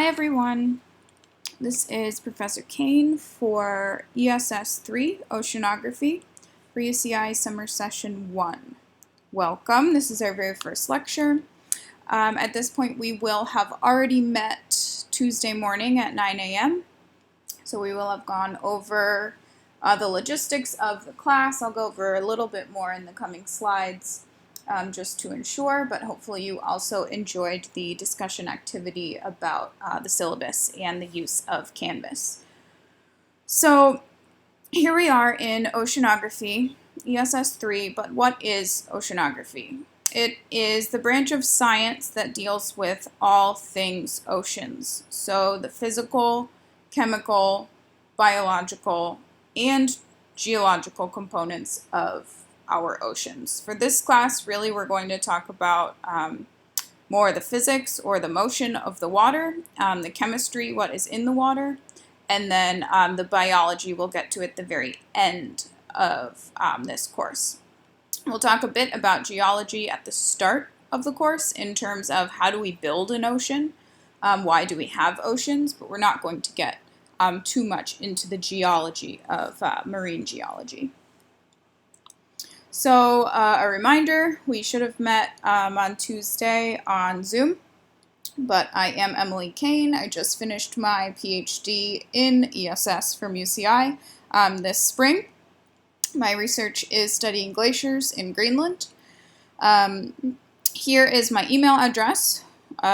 Hi everyone, this is Professor Kane for ESS3 Oceanography for UCI Summer Session 1. Welcome, this is our very first lecture. At this point we will have already met Tuesday morning at 9 a.m. So we will have gone over the logistics of the class. I'll go over a little bit more in the coming slides. Just to ensure, but hopefully you also enjoyed the discussion activity about the syllabus and the use of Canvas. So here we are in Oceanography, ESS3, but what is oceanography? It is the branch of science that deals with all things oceans. So the physical, chemical, biological, and geological components of our oceans. For this class, really, we're going to talk about more the physics or the motion of the water, the chemistry, what is in the water, and then the biology we'll get to at the very end of this course. We'll talk a bit about geology at the start of the course in terms of how do we build an ocean, why do we have oceans, but we're not going to get too much into the geology of marine geology. So a reminder, we should have met on Tuesday on Zoom, but I am Emily Kane. I just finished my PhD in ESS from UCI this spring. My research is studying glaciers in Greenland. Here is my email address.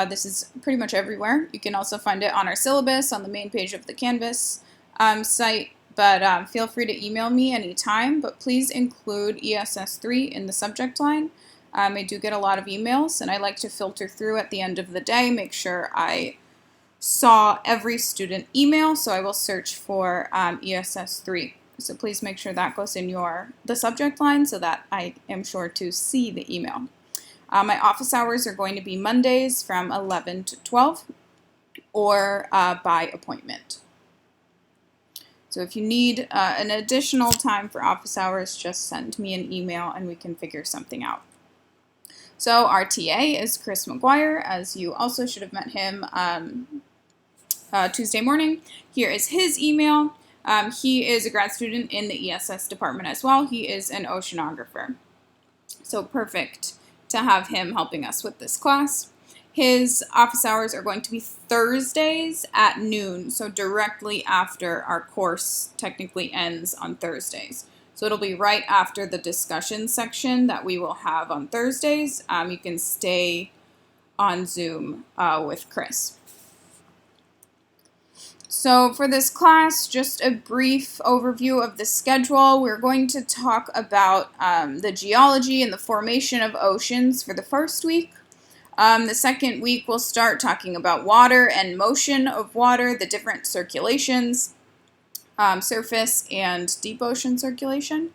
This is pretty much everywhere. You can also find it on our syllabus on the main page of the Canvas site. But feel free to email me anytime, but please include ESS3 in the subject line. I do get a lot of emails, and I like to filter through at the end of the day, make sure I saw every student email, so I will search for ESS3. So please make sure that goes in the subject line so that I am sure to see the email. My office hours are going to be Mondays from 11 to 12 or by appointment. So if you need an additional time for office hours, just send me an email and we can figure something out. So our TA is Chris McGuire, as you also should have met him Tuesday morning. Here is his email. He is a grad student in the ESS department as well. He is an oceanographer. So perfect to have him helping us with this class. His office hours are going to be Thursdays at noon, so directly after our course technically ends on Thursdays. So it'll be right after the discussion section that we will have on Thursdays. You can stay on Zoom with Chris. So for this class, just a brief overview of the schedule. We're going to talk about the geology and the formation of oceans for the first week. The second week we'll start talking about water and motion of water, the different circulations, surface and deep ocean circulation.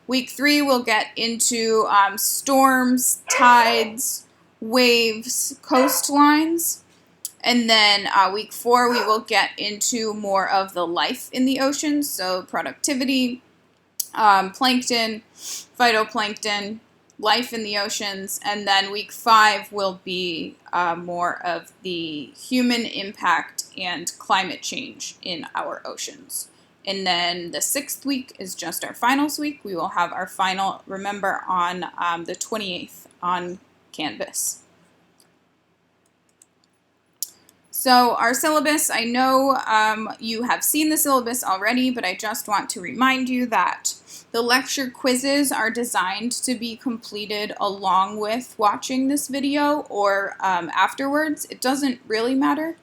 Week 3 we'll get into storms, tides, waves, coastlines. And then week 4 we will get into more of the life in the ocean, so productivity, plankton, phytoplankton, life in the oceans, and then week 5 will be more of the human impact and climate change in our oceans. And then the 6th week is just our finals week. We will have our final, remember, on the 28th on Canvas. So our syllabus, I know you have seen the syllabus already, but I just want to remind you that the lecture quizzes are designed to be completed along with watching this video or afterwards. It doesn't really matter,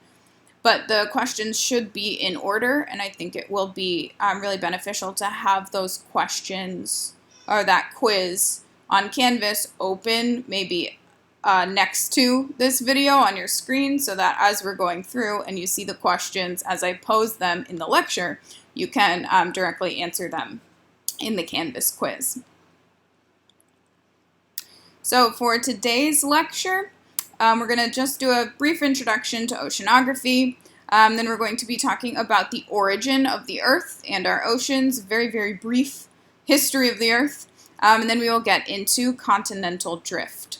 but the questions should be in order, and I think it will be really beneficial to have those questions or that quiz on Canvas open, maybe next to this video on your screen, so that as we're going through and you see the questions as I pose them in the lecture, you can directly answer them in the Canvas quiz. So for today's lecture, we're going to just do a brief introduction to oceanography. Then we're going to be talking about the origin of the Earth and our oceans, very, very brief history of the Earth. And then we will get into continental drift.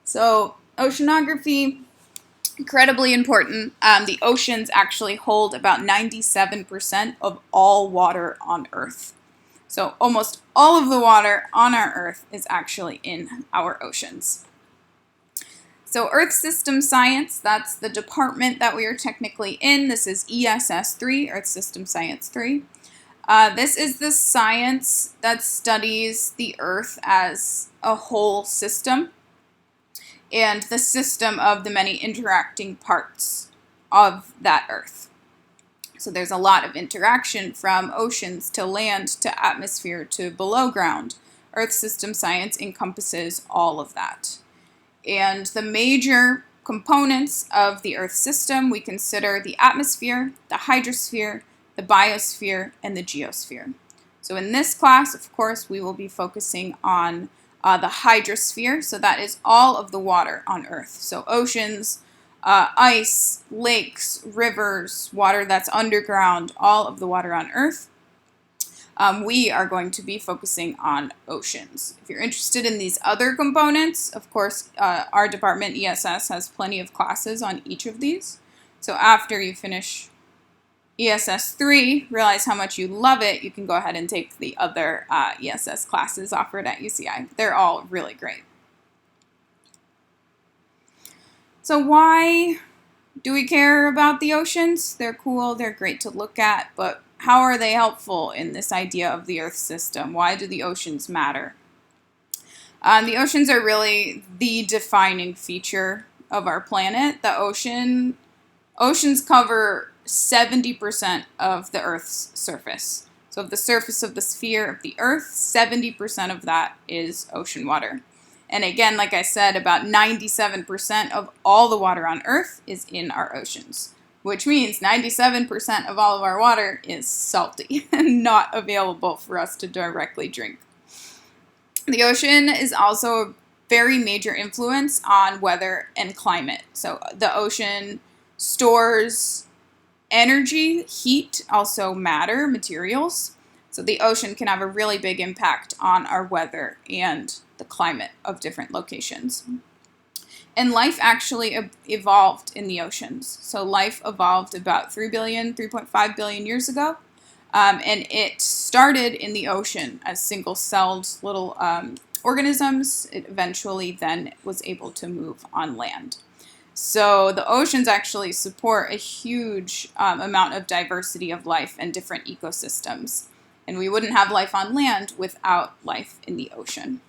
So oceanography incredibly important. The oceans actually hold about 97% of all water on Earth. So almost all of the water on our Earth is actually in our oceans. So Earth System Science, that's the department that we are technically in. This is ESS3, Earth System Science 3. This is the science that studies the Earth as a whole system and the system of the many interacting parts of that Earth. So there's a lot of interaction from oceans to land to atmosphere to below ground. Earth System Science encompasses all of that. And the major components of the Earth system, we consider the atmosphere, the hydrosphere, the biosphere, and the geosphere. So in this class, of course, we will be focusing on the hydrosphere. So that is all of the water on Earth. So oceans, ice, lakes, rivers, water that's underground, all of the water on Earth. We are going to be focusing on oceans. If you're interested in these other components, of course, our department, ESS, has plenty of classes on each of these. So after you finish ESS3, realize how much you love it, you can go ahead and take the other ESS classes offered at UCI. They're all really great. So why do we care about the oceans? They're cool, they're great to look at, but how are they helpful in this idea of the Earth system? Why do the oceans matter? The oceans are really the defining feature of our planet. The oceans cover 70% of the Earth's surface. So of the surface of the sphere of the Earth, 70% of that is ocean water. And again, like I said, about 97% of all the water on Earth is in our oceans, which means 97% of all of our water is salty and not available for us to directly drink. The ocean is also a very major influence on weather and climate. So the ocean stores energy, heat, also matter, materials. So the ocean can have a really big impact on our weather and the climate of different locations. And life actually evolved in the oceans. So life evolved about 3.5 billion years ago. And it started in the ocean as single-celled little organisms. It eventually then was able to move on land. So the oceans actually support a huge amount of diversity of life and different ecosystems. And we wouldn't have life on land without life in the ocean.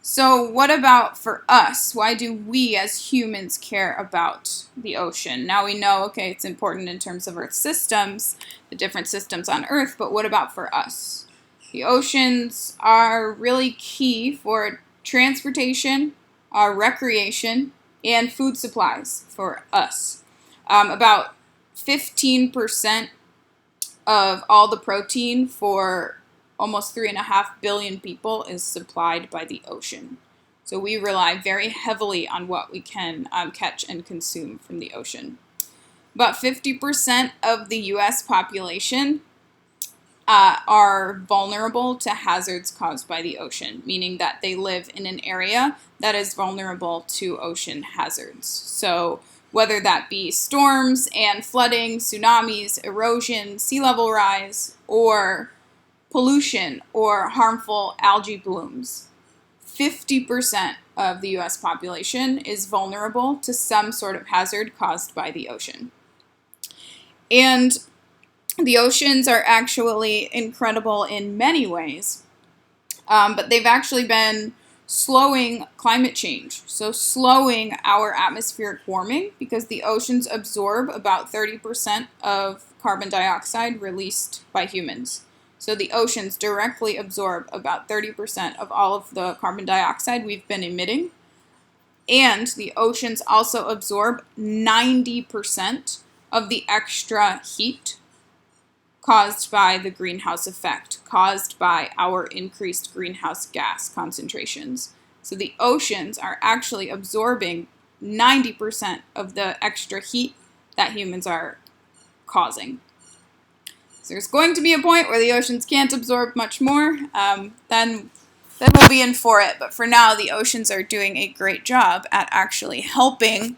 So what about for us? Why do we as humans care about the ocean? Now we know, okay, it's important in terms of Earth systems, the different systems on Earth, but what about for us? The oceans are really key for transportation, recreation, and food supplies for us. About 15% of all the protein for almost 3.5 billion people is supplied by the ocean. So we rely very heavily on what we can catch and consume from the ocean. About 50% of the U.S. population are vulnerable to hazards caused by the ocean, meaning that they live in an area that is vulnerable to ocean hazards. So whether that be storms and flooding, tsunamis, erosion, sea level rise, or pollution or harmful algae blooms, 50% of the U.S. population is vulnerable to some sort of hazard caused by the ocean. And the oceans are actually incredible in many ways, but they've actually been slowing climate change, so slowing our atmospheric warming, because the oceans absorb about 30% of carbon dioxide released by humans. So the oceans directly absorb about 30% of all of the carbon dioxide we've been emitting. And the oceans also absorb 90% of the extra heat caused by the greenhouse effect, caused by our increased greenhouse gas concentrations. So the oceans are actually absorbing 90% of the extra heat that humans are causing. So there's going to be a point where the oceans can't absorb much more. Then then we'll be in for it. But for now, the oceans are doing a great job at actually helping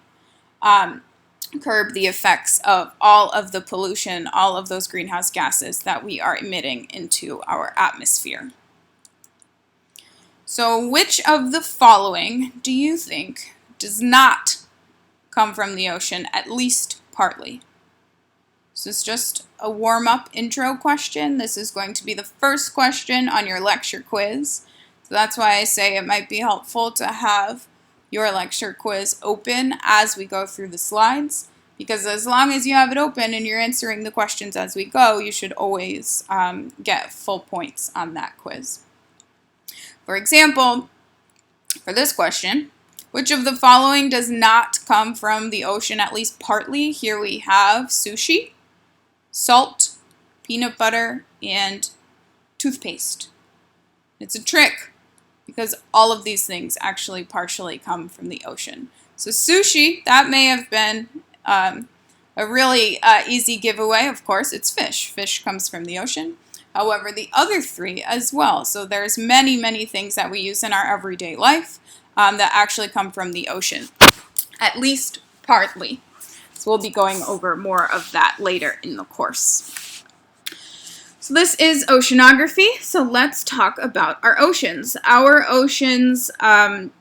curb the effects of all of the pollution, all of those greenhouse gases that we are emitting into our atmosphere. So which of the following do you think does not come from the ocean, at least partly? This is just a warm-up intro question. This is going to be the first question on your lecture quiz. So that's why I say it might be helpful to have your lecture quiz open as we go through the slides, because as long as you have it open and you're answering the questions as we go, you should always get full points on that quiz. For example, for this question, which of the following does not come from the ocean, at least partly? Here we have sushi, salt, peanut butter, and toothpaste. It's a trick because all of these things actually partially come from the ocean. So sushi, that may have been a really easy giveaway. Of course, it's fish. Fish comes from the ocean. However, the other three as well. So there's many, many things that we use in our everyday life that actually come from the ocean, at least partly. So we'll be going over more of that later in the course. So this is oceanography, so let's talk about our oceans. Our oceans, the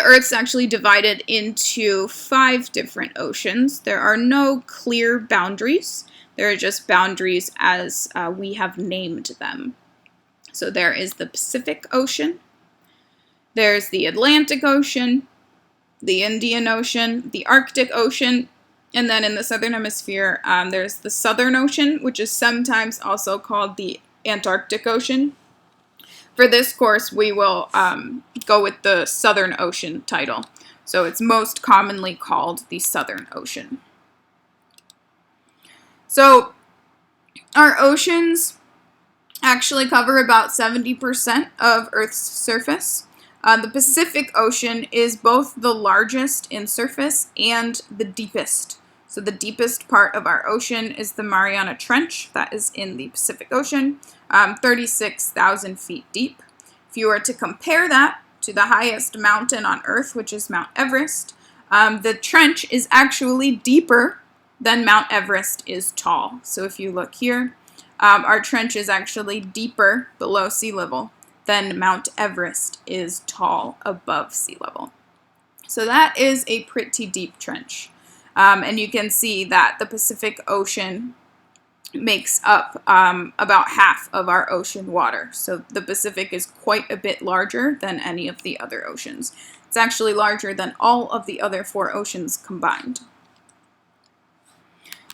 Earth's actually divided into 5 different oceans. There are no clear boundaries. There are just boundaries as we have named them. So there is the Pacific Ocean, there's the Atlantic Ocean, the Indian Ocean, the Arctic Ocean, and then in the Southern Hemisphere, there's the Southern Ocean, which is sometimes also called the Antarctic Ocean. For this course, we will go with the Southern Ocean title. So it's most commonly called the Southern Ocean. So our oceans actually cover about 70% of Earth's surface. The Pacific Ocean is both the largest in surface and the deepest. So the deepest part of our ocean is the Mariana Trench, that is in the Pacific Ocean, 36,000 feet deep. If you were to compare that to the highest mountain on Earth, which is Mount Everest, the trench is actually deeper than Mount Everest is tall. So if you look here, our trench is actually deeper below sea level than Mount Everest is tall above sea level. So that is a pretty deep trench. And you can see that the Pacific Ocean makes up about half of our ocean water. So the Pacific is quite a bit larger than any of the other oceans. It's actually larger than all of the other 4 oceans combined.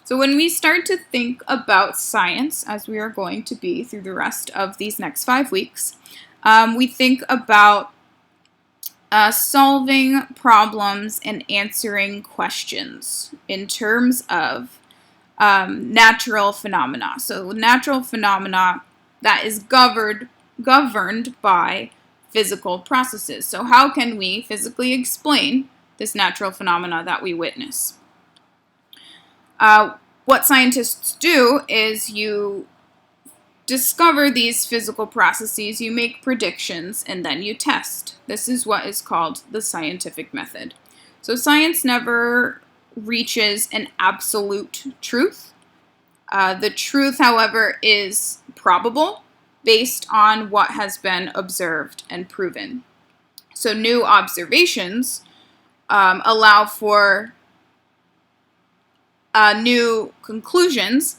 So when we start to think about science, as we are going to be through the rest of these next 5 weeks, we think about solving problems and answering questions in terms of natural phenomena. So natural phenomena that is governed by physical processes. So how can we physically explain this natural phenomena that we witness? What scientists do is you discover these physical processes, you make predictions, and then you test. This is what is called the scientific method. So science never reaches an absolute truth. The truth, however, is probable based on what has been observed and proven. So new observations allow for new conclusions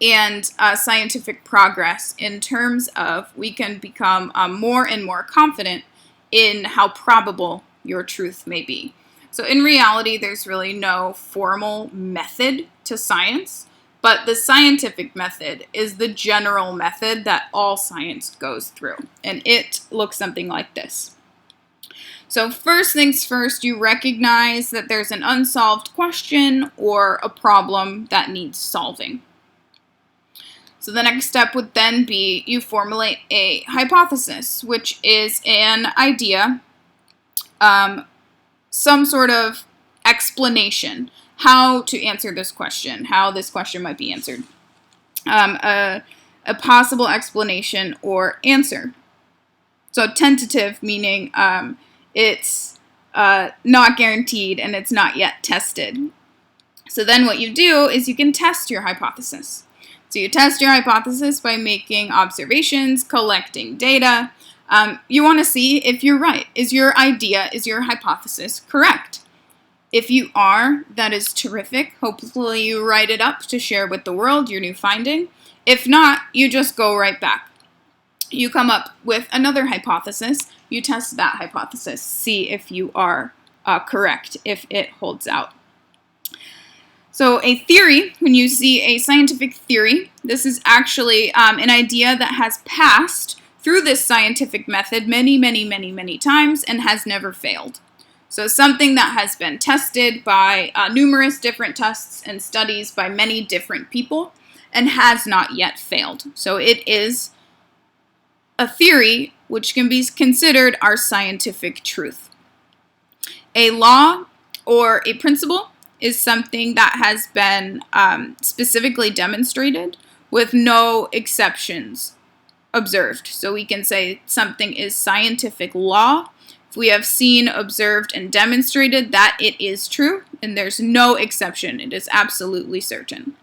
and scientific progress in terms of we can become more and more confident in how probable your truth may be. So in reality, there's really no formal method to science, but the scientific method is the general method that all science goes through, and it looks something like this. So first things first, you recognize that there's an unsolved question or a problem that needs solving. So the next step would then be you formulate a hypothesis, which is an idea, some sort of explanation, how to answer this question, how this question might be answered, a possible explanation or answer. So tentative meaning it's not guaranteed and it's not yet tested. So then what you do is you can test your hypothesis. So you test your hypothesis by making observations, collecting data. You want to see if you're right. Is your idea, is your hypothesis correct? If you are, that is terrific. Hopefully you write it up to share with the world your new finding. If not, you just go right back. You come up with another hypothesis. You test that hypothesis. See if you are correct, if it holds out. So a theory, when you see a scientific theory, this is actually an idea that has passed through this scientific method many times and has never failed. So something that has been tested by numerous different tests and studies by many different people and has not yet failed. So it is a theory which can be considered our scientific truth. A law or a principle is something that has been specifically demonstrated with no exceptions observed. So we can say something is scientific law if we have seen, observed, and demonstrated that it is true, and there's no exception. It is absolutely certain.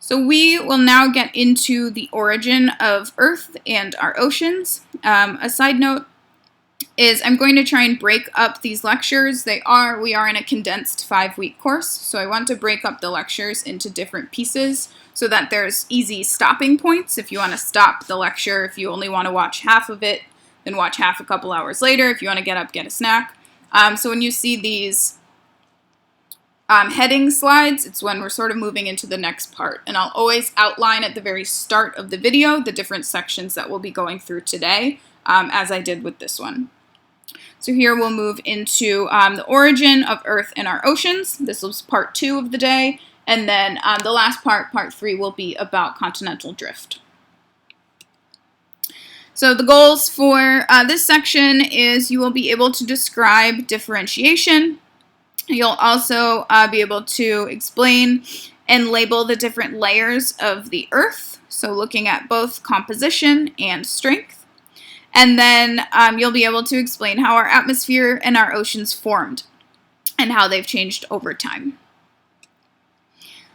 So we will now get into the origin of Earth and our oceans. A side note is I'm going to try and break up these lectures. We are in a condensed 5-week course, so I want to break up the lectures into different pieces so that there's easy stopping points. If you want to stop the lecture, if you only want to watch half of it, then watch half a couple hours later. If you want to get up, get a snack. So when you see these heading slides, it's when we're sort of moving into the next part. And I'll always outline at the very start of the video the different sections that we'll be going through today, as I did with this one. So here we'll move into the origin of Earth and our oceans. This was part 2 of the day. And then the last part, part 3, will be about continental drift. So the goals for this section is you will be able to describe differentiation. You'll also be able to explain and label the different layers of the Earth. So looking at both composition and strength. And then you'll be able to explain how our atmosphere and our oceans formed and how they've changed over time.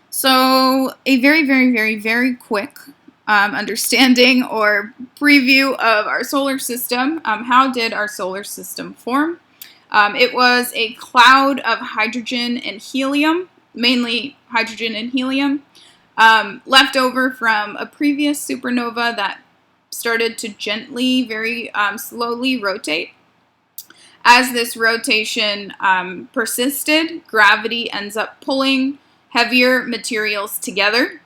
So a very quick understanding or preview of our solar system. How did our solar system form? It was a cloud of hydrogen and helium, mainly hydrogen and helium, left over from a previous supernova that started to gently, very slowly rotate. As this rotation persisted, gravity ends up pulling heavier materials together.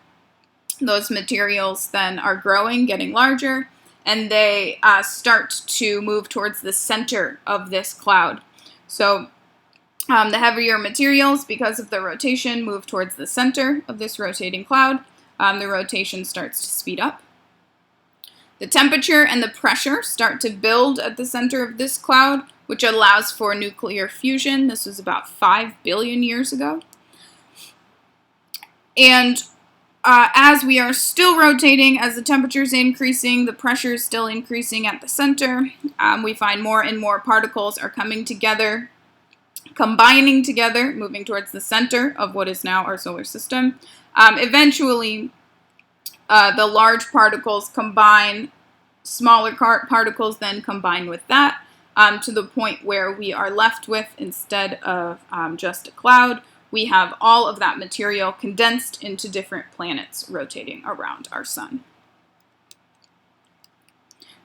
Those materials then are growing, getting larger, and they start to move towards the center of this cloud. So the heavier materials, because of the rotation, move towards the center of this rotating cloud. The rotation starts to speed up. The temperature and the pressure start to build at the center of this cloud, which allows for nuclear fusion. This was about 5 billion years ago. And as we are still rotating, as the temperature is increasing, the pressure is still increasing at the center. We find more and more particles are coming together, combining together, moving towards the center of what is now our solar system. Eventually, the large particles combine, smaller particles then combine with that, to the point where we are left with, instead of just a cloud, we have all of that material condensed into different planets rotating around our sun.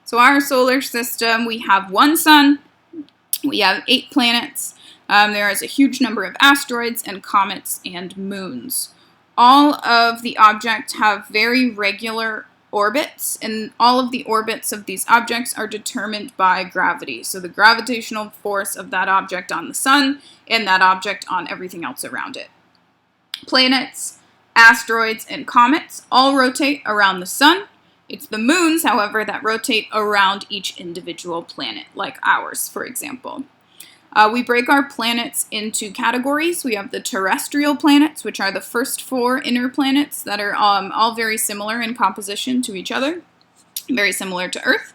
So our solar system, we have one sun, we have 8 planets, there is a huge number of asteroids and comets and moons. All of the objects have very regular orbits, and all of the orbits of these objects are determined by gravity. So the gravitational force of that object on the sun and that object on everything else around it. Planets, asteroids, and comets all rotate around the sun. It's the moons, however, that rotate around each individual planet, like ours, for example. We break our planets into categories. We have the terrestrial planets, which are the first 4 inner planets that are all very similar in composition to each other. very similar to Earth.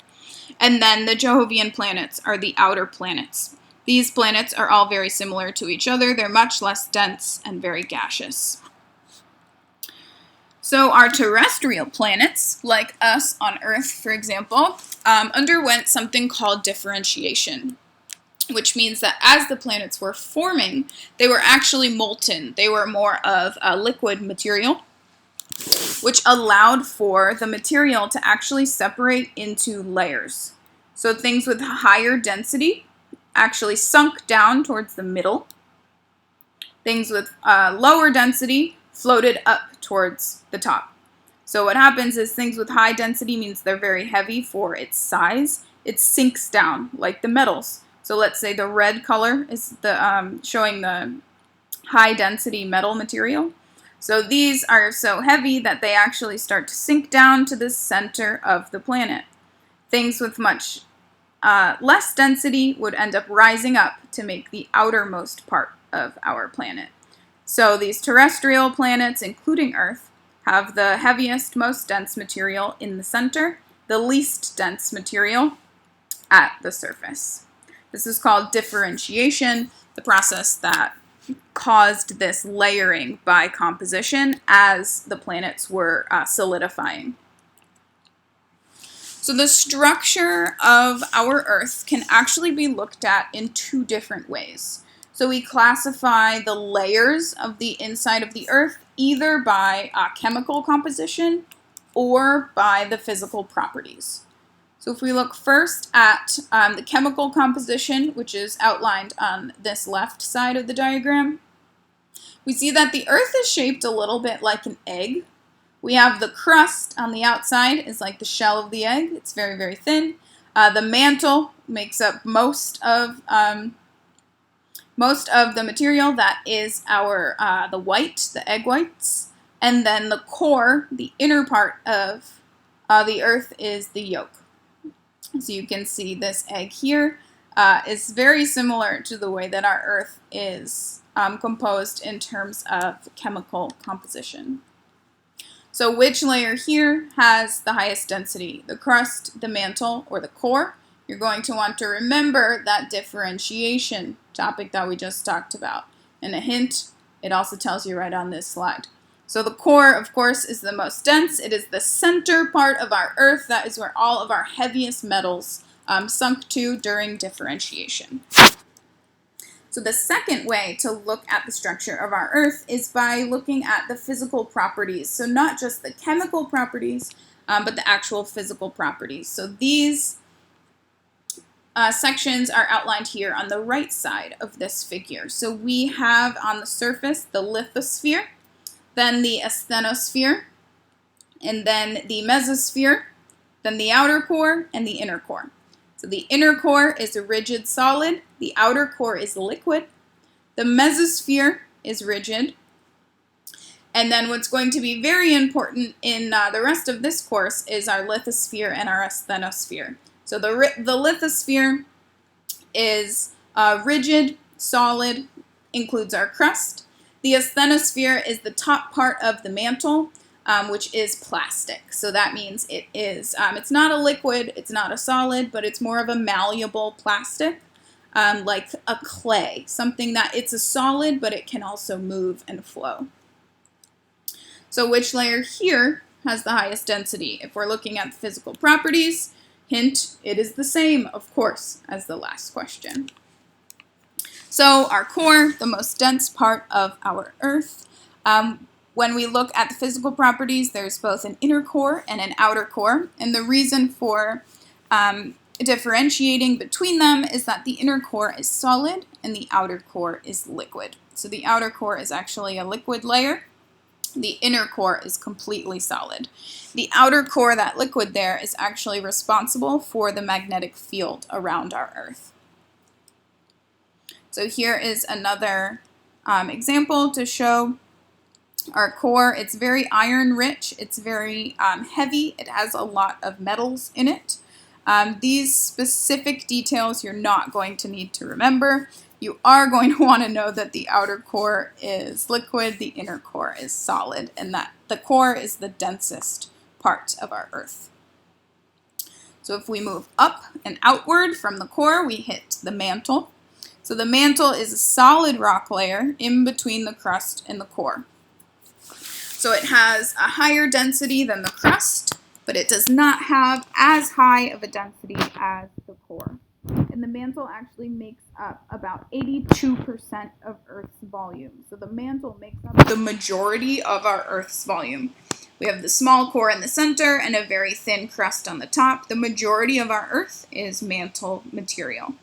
And then the Jovian planets are the outer planets. These planets are all very similar to each other. They're much less dense and very gaseous. So our terrestrial planets, like us on Earth, for example, underwent something called differentiation, which means that as the planets were forming, they were actually molten. They were more of a liquid material, which allowed for the material to actually separate into layers. So things with higher density actually sunk down towards the middle. Things with lower density floated up towards the top. So what happens is things with high density means they're very heavy for its size. It sinks down like the metals. So let's say the red color is the showing the high density metal material. So these are so heavy that they actually start to sink down to the center of the planet. Things with much less density would end up rising up to make the outermost part of our planet. So these terrestrial planets, including Earth, have the heaviest, most dense material in the center, the least dense material at the surface. This is called differentiation, the process that caused this layering by composition as the planets were solidifying. So the structure of our Earth can actually be looked at in two different ways. So we classify the layers of the inside of the Earth either by chemical composition or by the physical properties. So if we look first at the chemical composition, which is outlined on this left side of the diagram, we see that the Earth is shaped a little bit like an egg. We have the crust on the outside is like the shell of the egg. It's very, very thin. The mantle makes up most of the material. That is the white, the egg whites. And then the core, the inner part of the Earth, is the yolk. So you can see this egg here is very similar to the way that our Earth is composed in terms of chemical composition. So which layer here has the highest density? The crust, the mantle, or the core? You're going to want to remember that differentiation topic that we just talked about. And a hint, it also tells you right on this slide. So the core, of course, is the most dense. It is the center part of our Earth. That is where all of our heaviest metals sunk to during differentiation. So the second way to look at the structure of our Earth is by looking at the physical properties. So not just the chemical properties, but the actual physical properties. So these sections are outlined here on the right side of this figure. So we have on the surface the lithosphere, then the asthenosphere, and then the mesosphere, then the outer core, and the inner core. So the inner core is a rigid solid, the outer core is liquid, the mesosphere is rigid, and then what's going to be very important in the rest of this course is our lithosphere and our asthenosphere. So the lithosphere is rigid, solid, includes our crust. The asthenosphere is the top part of the mantle, which is plastic. So that means it is, it's not a liquid, it's not a solid, but it's more of a malleable plastic, like a clay, something that it's a solid, but it can also move and flow. So which layer here has the highest density? If we're looking at the physical properties, hint, it is the same, of course, as the last question. So our core, the most dense part of our Earth. When we look at the physical properties, there's both an inner core and an outer core. And the reason for differentiating between them is that the inner core is solid and the outer core is liquid. So the outer core is actually a liquid layer. The inner core is completely solid. The outer core, that liquid there, is actually responsible for the magnetic field around our Earth. So here is another example to show our core. It's very iron rich, it's very heavy, it has a lot of metals in it. These specific details you're not going to need to remember. You are going to want to know that the outer core is liquid, the inner core is solid, and that the core is the densest part of our Earth. So if we move up and outward from the core, we hit the mantle. So the mantle is a solid rock layer in between the crust and the core. So it has a higher density than the crust, but it does not have as high of a density as the core. And the mantle actually makes up about 82% of Earth's volume. So the mantle makes up the majority of our Earth's volume. We have the small core in the center and a very thin crust on the top. The majority of our Earth is mantle material.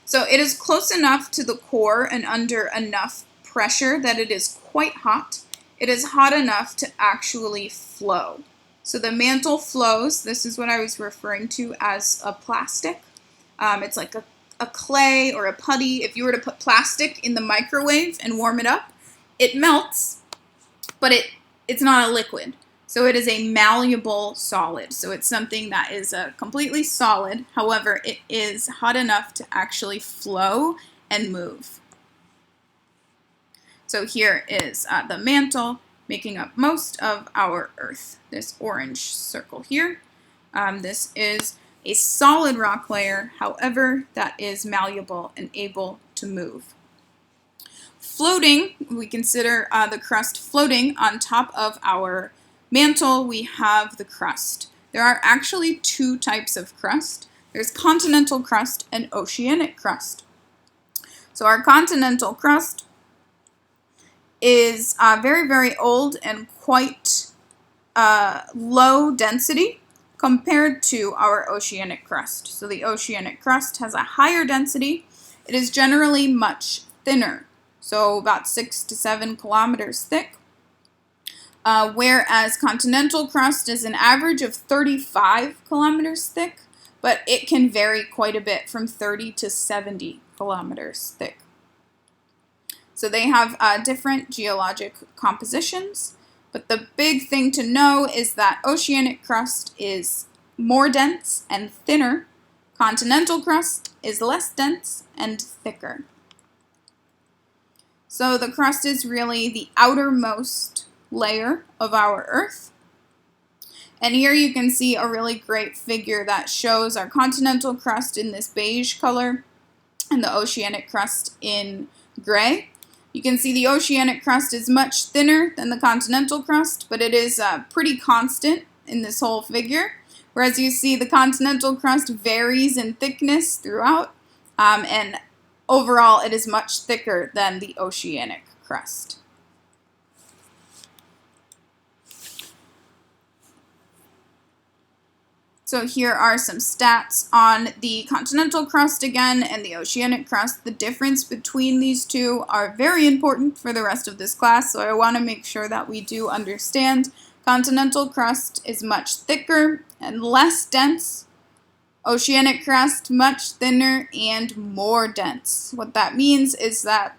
So it is close enough to the core and under enough pressure that it is quite hot. It is hot enough to actually flow. So the mantle flows. This is what I was referring to as a plastic. It's like a clay or a putty. If you were to put plastic in the microwave and warm it up, it melts, but it's not a liquid. So it is a malleable solid. So it's something that is completely solid. However, it is hot enough to actually flow and move. So here is the mantle making up most of our Earth. This orange circle here. This is a solid rock layer, however, that is malleable and able to move. Floating, we consider the crust floating on top of our mantle. We have the crust. There are actually two types of crust. There's continental crust and oceanic crust. So our continental crust is very, very old and quite low density compared to our oceanic crust. So the oceanic crust has a higher density. It is generally much thinner, so about 6 to 7 kilometers thick, whereas continental crust is an average of 35 kilometers thick, but it can vary quite a bit from 30 to 70 kilometers thick. So they have different geologic compositions, but the big thing to know is that oceanic crust is more dense and thinner. Continental crust is less dense and thicker. So the crust is really the outermost layer of our Earth. And here you can see a really great figure that shows our continental crust in this beige color and the oceanic crust in gray. You can see the oceanic crust is much thinner than the continental crust, but it is pretty constant in this whole figure. Whereas you see the continental crust varies in thickness throughout, and overall it is much thicker than the oceanic crust. So here are some stats on the continental crust again and the oceanic crust. The difference between these two are very important for the rest of this class, so I want to make sure that we do understand. Continental crust is much thicker and less dense. Oceanic crust much thinner and more dense. What that means is that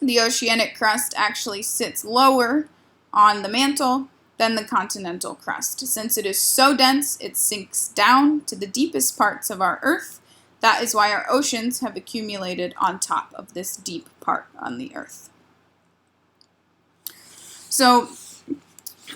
the oceanic crust actually sits lower on the mantle than the continental crust. Since it is so dense, it sinks down to the deepest parts of our Earth. That is why our oceans have accumulated on top of this deep part on the Earth. So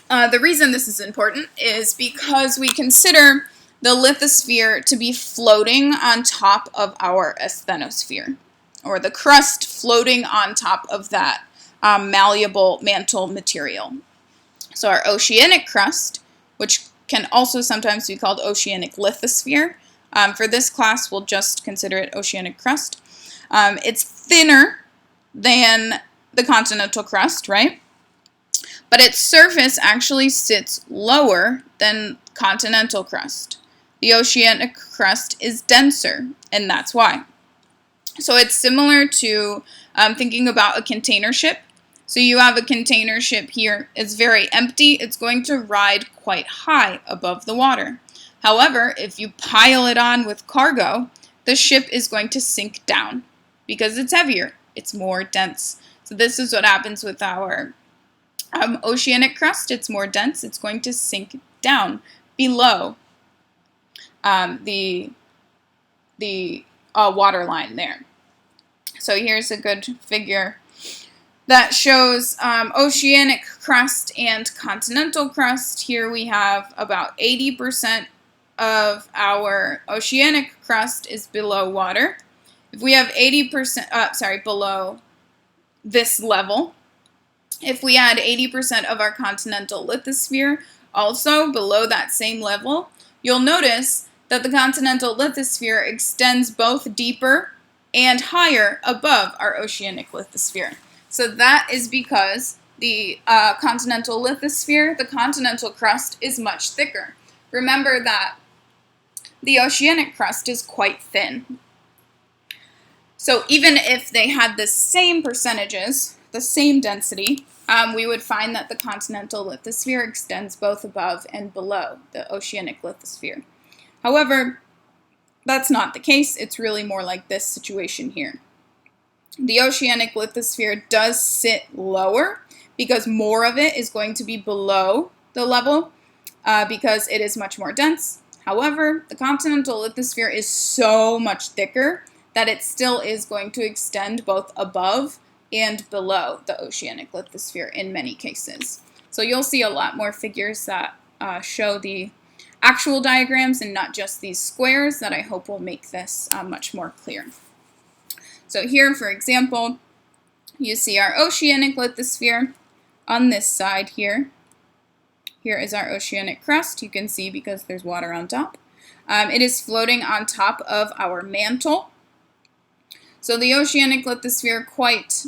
the reason this is important is because we consider the lithosphere to be floating on top of our asthenosphere, or the crust floating on top of that malleable mantle material. So our oceanic crust, which can also sometimes be called oceanic lithosphere, for this class we'll just consider it oceanic crust. It's thinner than the continental crust, right? But its surface actually sits lower than continental crust. The oceanic crust is denser, and that's why. So it's similar to thinking about a container ship. So you have a container ship here. It's very empty. It's going to ride quite high above the water. However, if you pile it on with cargo, the ship is going to sink down because it's heavier. It's more dense. So this is what happens with our oceanic crust. It's more dense. It's going to sink down below the water line there. So here's a good figure that shows oceanic crust and continental crust. Here we have about 80% of our oceanic crust is below water. If we have 80%, below this level, if we had 80% of our continental lithosphere also below that same level, you'll notice that the continental lithosphere extends both deeper and higher above our oceanic lithosphere. So that is because the continental lithosphere, the continental crust, is much thicker. Remember that the oceanic crust is quite thin. So even if they had the same percentages, the same density, we would find that the continental lithosphere extends both above and below the oceanic lithosphere. However, that's not the case. It's really more like this situation here. The oceanic lithosphere does sit lower because more of it is going to be below the level because it is much more dense. However, the continental lithosphere is so much thicker that it still is going to extend both above and below the oceanic lithosphere in many cases. So you'll see a lot more figures that show the actual diagrams and not just these squares that I hope will make this much more clear. So here, for example, you see our oceanic lithosphere on this side here. Here is our oceanic crust. You can see because there's water on top. It is floating on top of our mantle. So the oceanic lithosphere quite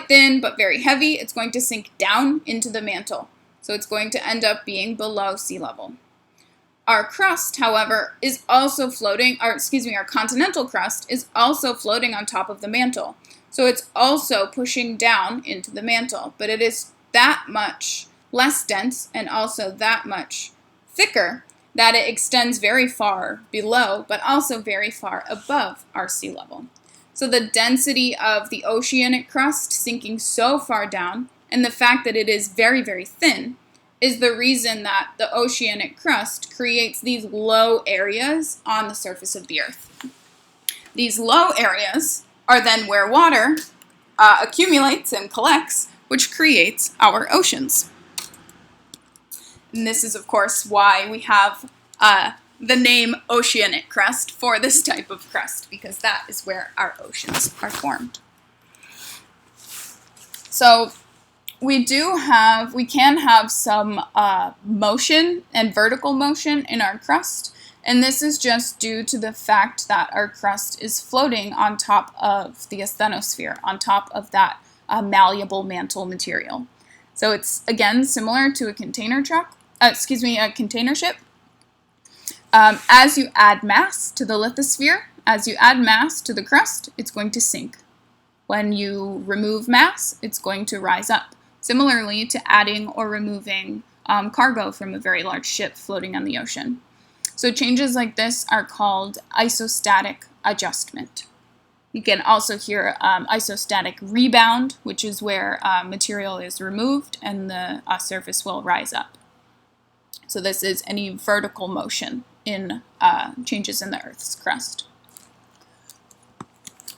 thin but very heavy. It's going to sink down into the mantle. So it's going to end up being below sea level. Our crust, however, is also floating, our continental crust is also floating on top of the mantle. So it's also pushing down into the mantle, but it is that much less dense and also that much thicker that it extends very far below, but also very far above our sea level. So the density of the oceanic crust sinking so far down, and the fact that it is very, very thin, is the reason that the oceanic crust creates these low areas on the surface of the Earth. These low areas are then where water accumulates and collects, which creates our oceans. And this is, of course, why we have the name oceanic crust for this type of crust, because that is where our oceans are formed. So we can have some motion and vertical motion in our crust, and this is just due to the fact that our crust is floating on top of the asthenosphere, on top of that malleable mantle material. So it's, again, similar to a container ship. As you add mass to the lithosphere, as you add mass to the crust, it's going to sink. When you remove mass, it's going to rise up. Similarly to adding or removing cargo from a very large ship floating on the ocean. So changes like this are called isostatic adjustment. You can also hear isostatic rebound, which is where material is removed and the surface will rise up. So this is any vertical motion in changes in the Earth's crust.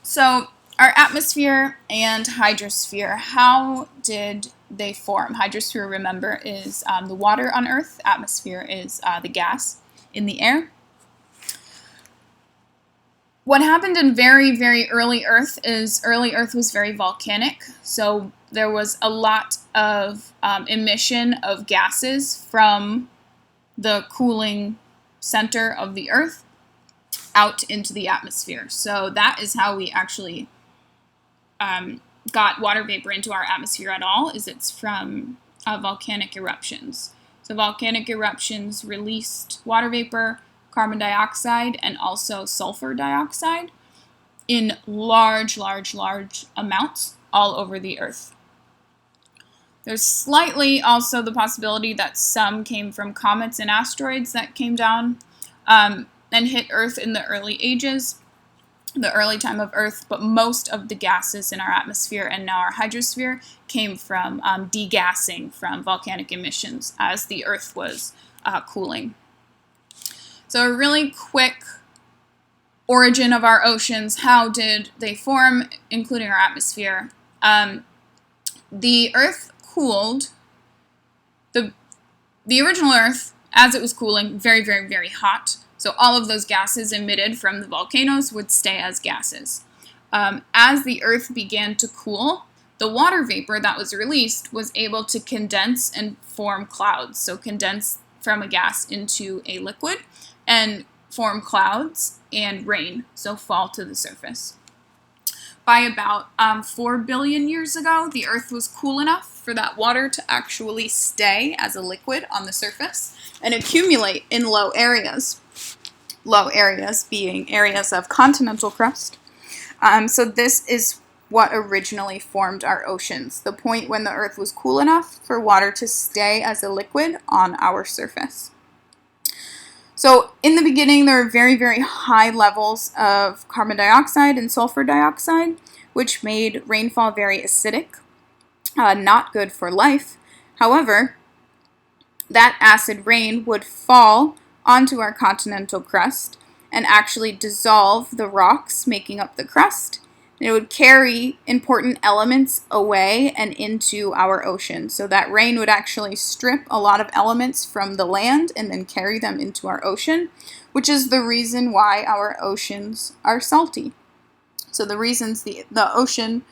So our atmosphere and hydrosphere, how did they form? Hydrosphere, remember, is the water on Earth. Atmosphere is the gas in the air. What happened in very, very early Earth is early Earth was very volcanic. So there was a lot of emission of gases from the cooling center of the Earth out into the atmosphere. So that is how we actually got water vapor into our atmosphere at all, is it's from volcanic eruptions. So volcanic eruptions released water vapor, carbon dioxide, and also sulfur dioxide in large, large, large amounts all over the Earth. There's slightly also the possibility that some came from comets and asteroids that came down and hit Earth in the early ages, the early time of Earth, but most of the gases in our atmosphere and now our hydrosphere came from degassing from volcanic emissions as the Earth was cooling. So a really quick origin of our oceans. How did they form, including our atmosphere? The Earth cooled. The original Earth as it was cooling, very, very, very hot. So all of those gases emitted from the volcanoes would stay as gases. As the Earth began to cool, the water vapor that was released was able to condense and form clouds. So condense from a gas into a liquid and form clouds and rain, so fall to the surface. By about 4 billion years ago, the Earth was cool enough for that water to actually stay as a liquid on the surface and accumulate in low areas. Low areas being areas of continental crust. So this is what originally formed our oceans, the point when the Earth was cool enough for water to stay as a liquid on our surface. So in the beginning, there were very, very high levels of carbon dioxide and sulfur dioxide, which made rainfall very acidic, not good for life. However, that acid rain would fall onto our continental crust and actually dissolve the rocks making up the crust. It would carry important elements away and into our ocean. So that rain would actually strip a lot of elements from the land and then carry them into our ocean, which is the reason why our oceans are salty. So the reasons the ocean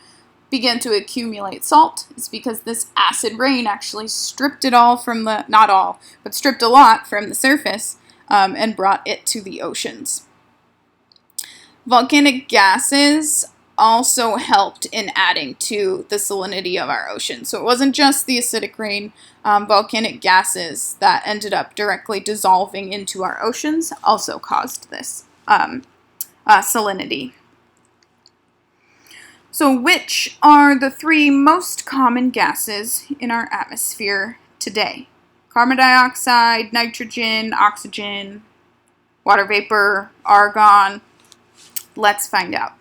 began to accumulate salt is because this acid rain actually stripped it all from the, not all, but stripped a lot from the surface and brought it to the oceans. Volcanic gases also helped in adding to the salinity of our ocean. So it wasn't just the acidic rain, volcanic gases that ended up directly dissolving into our oceans also caused this salinity. So which are the 3 most common gases in our atmosphere today? Carbon dioxide, nitrogen, oxygen, water vapor, argon. Let's find out.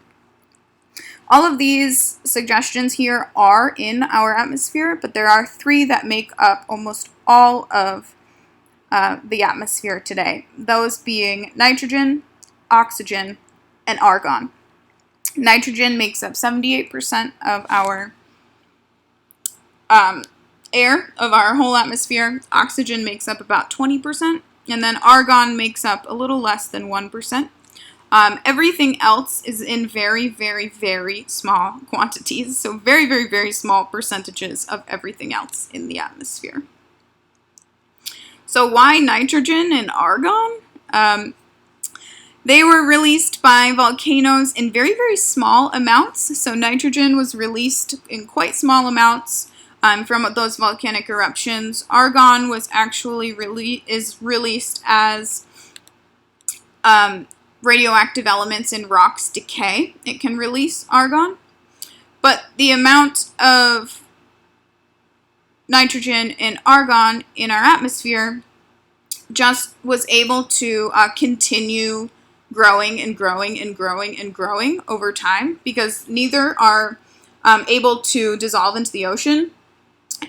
All of these suggestions here are in our atmosphere, but there are 3 that make up almost all of the atmosphere today. Those being nitrogen, oxygen, and argon. Nitrogen makes up 78% of our air, of our whole atmosphere. Oxygen makes up about 20%, and then argon makes up a little less than 1%. Everything else is in very, very, very small quantities, so very, very, very small percentages of everything else in the atmosphere. So why nitrogen and argon? They were released by volcanoes in very, very small amounts. So nitrogen was released in quite small amounts from those volcanic eruptions. Argon was actually released as radioactive elements in rocks decay. It can release argon. But the amount of nitrogen and argon in our atmosphere just was able to continue growing and growing and growing and growing over time, because neither are able to dissolve into the ocean,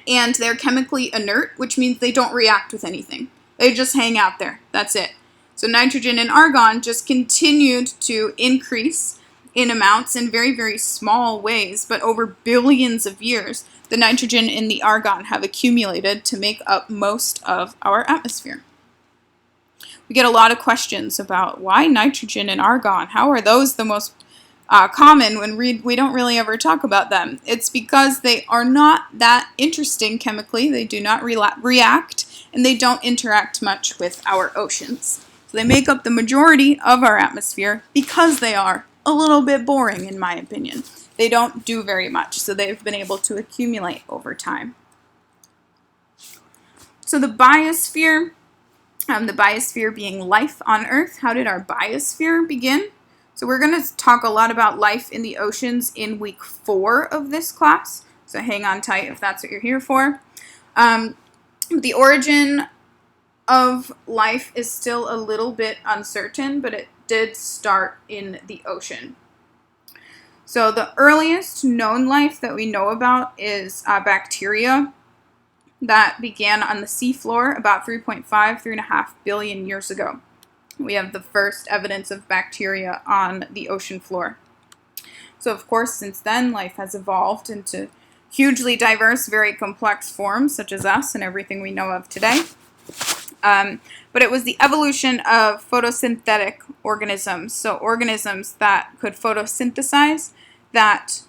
and they're chemically inert, which means they don't react with anything. They just hang out there. That's it. So nitrogen and argon just continued to increase in amounts in very, very small ways, but over billions of years, the nitrogen and the argon have accumulated to make up most of our atmosphere. We get a lot of questions about why nitrogen and argon. How are those the most common when we don't really ever talk about them? It's because they are not that interesting chemically. They do not react, and they don't interact much with our oceans. So they make up the majority of our atmosphere because they are a little bit boring, in my opinion. They don't do very much, so they've been able to accumulate over time. So the biosphere being life on Earth. How did our biosphere begin? So we're going to talk a lot about life in the oceans in week 4 of this class. So hang on tight if that's what you're here for. The origin of life is still a little bit uncertain, but it did start in the ocean. So the earliest known life that we know about is bacteria that began on the seafloor about 3.5 billion years ago. We have the first evidence of bacteria on the ocean floor. So of course, since then, life has evolved into hugely diverse, very complex forms, such as us and everything we know of today. But it was the evolution of photosynthetic organisms, so organisms that could photosynthesize, that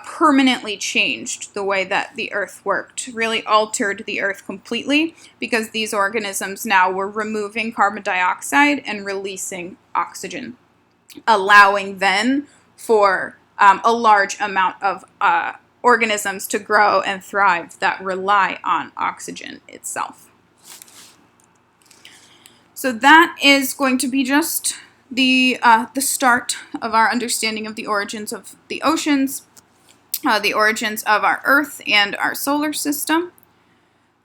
permanently changed the way that the Earth worked, really altered the Earth completely, because these organisms now were removing carbon dioxide and releasing oxygen, allowing then for a large amount of organisms to grow and thrive that rely on oxygen itself. So that is going to be just the start of our understanding of the origins of the oceans, the origins of our Earth and our solar system.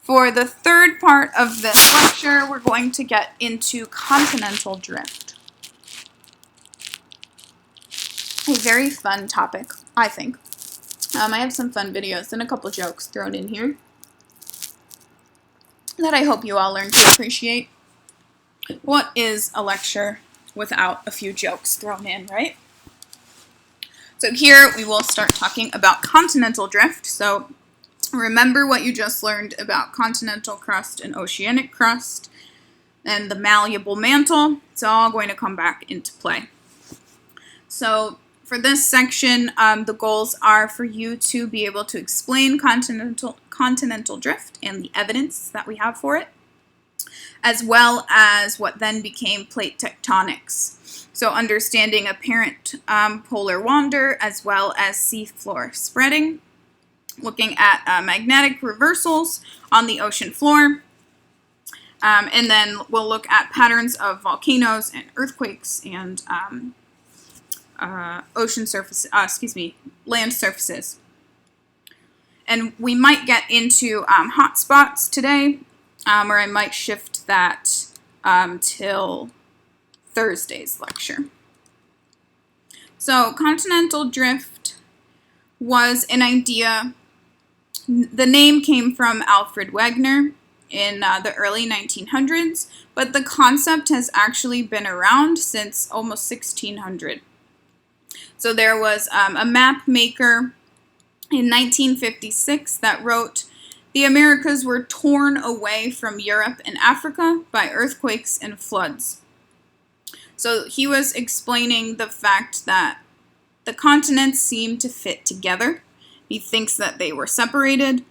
For the third part of this lecture, we're going to get into continental drift. A very fun topic, I think. I have some fun videos and a couple jokes thrown in here that I hope you all learn to appreciate. What is a lecture without a few jokes thrown in, right? So here we will start talking about continental drift. So remember what you just learned about continental crust and oceanic crust and the malleable mantle. It's all going to come back into play. So for this section, the goals are for you to be able to explain continental drift and the evidence that we have for it, as well as what then became plate tectonics. So understanding apparent polar wander as well as seafloor spreading, looking at magnetic reversals on the ocean floor, and then we'll look at patterns of volcanoes and earthquakes and land surfaces. And we might get into hotspots today, or I might shift that till Thursday's lecture. So continental drift was an idea. The name came from Alfred Wegener in the early 1900s, but the concept has actually been around since almost 1600. So there was a map maker in 1956 that wrote, "The Americas were torn away from Europe and Africa by earthquakes and floods." So he was explaining the fact that the continents seemed to fit together. He thinks that they were separated.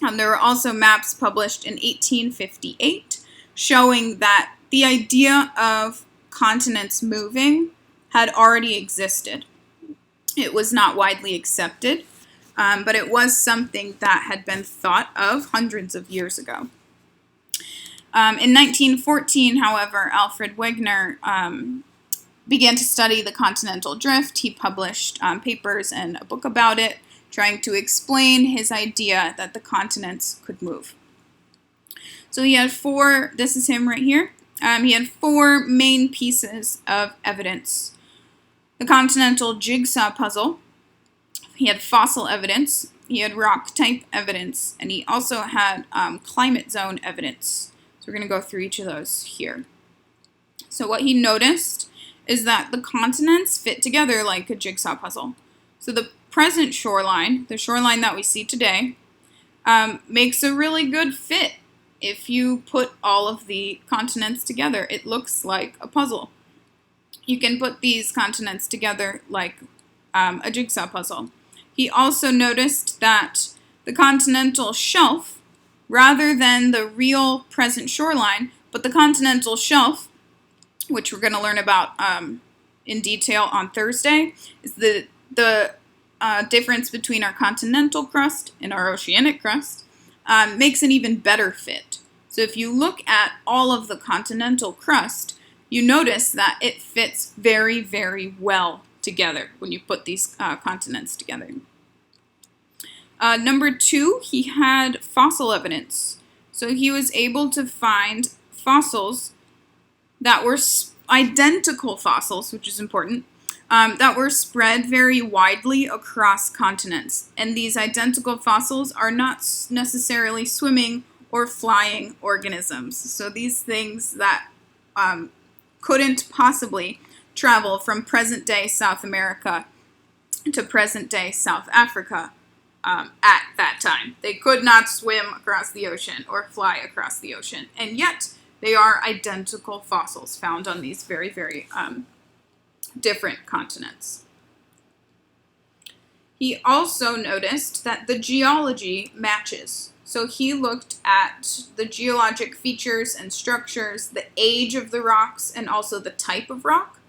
There were also maps published in 1858 showing that the idea of continents moving had already existed. It was not widely accepted, but it was something that had been thought of hundreds of years ago. In 1914, however, Alfred Wegener began to study the continental drift. He published papers and a book about it, trying to explain his idea that the continents could move. So he had this is him right here. He had 4 main pieces of evidence. The continental jigsaw puzzle. He had fossil evidence. He had rock type evidence. And he also had climate zone evidence. So we're going to go through each of those here. So what he noticed is that the continents fit together like a jigsaw puzzle. So the present shoreline, the shoreline that we see today, makes a really good fit. If you put all of the continents together, it looks like a puzzle. You can put these continents together like a jigsaw puzzle. He also noticed that the continental shelf, rather than the real present shoreline, but the continental shelf, which we're going to learn about in detail on Thursday, is the difference between our continental crust and our oceanic crust, makes an even better fit. So if you look at all of the continental crust, you notice that it fits very, very well together when you put these continents together. Number 2, he had fossil evidence. So he was able to find fossils that were identical fossils, which is important, that were spread very widely across continents. And these identical fossils are not necessarily swimming or flying organisms. So these things that couldn't possibly travel from present-day South America to present-day South Africa at that time. They could not swim across the ocean or fly across the ocean, and yet they are identical fossils found on these very, very different continents. He also noticed that the geology matches. So he looked at the geologic features and structures, the age of the rocks, and also the type of rock,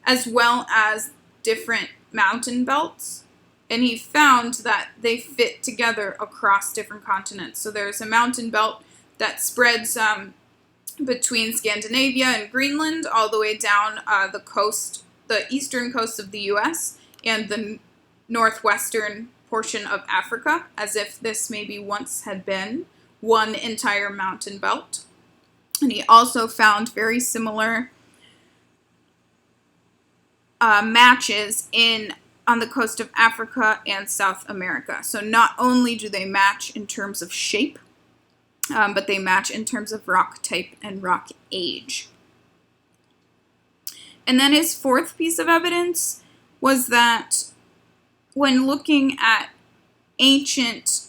as well as different mountain belts. And he found that they fit together across different continents. So there's a mountain belt that spreads between Scandinavia and Greenland all the way down the coast, the eastern coast of the US, and the northwestern portion of Africa, as if this maybe once had been one entire mountain belt. And he also found very similar matches on the coast of Africa and South America. So not only do they match in terms of shape, but they match in terms of rock type and rock age. And then his fourth piece of evidence was that when looking at ancient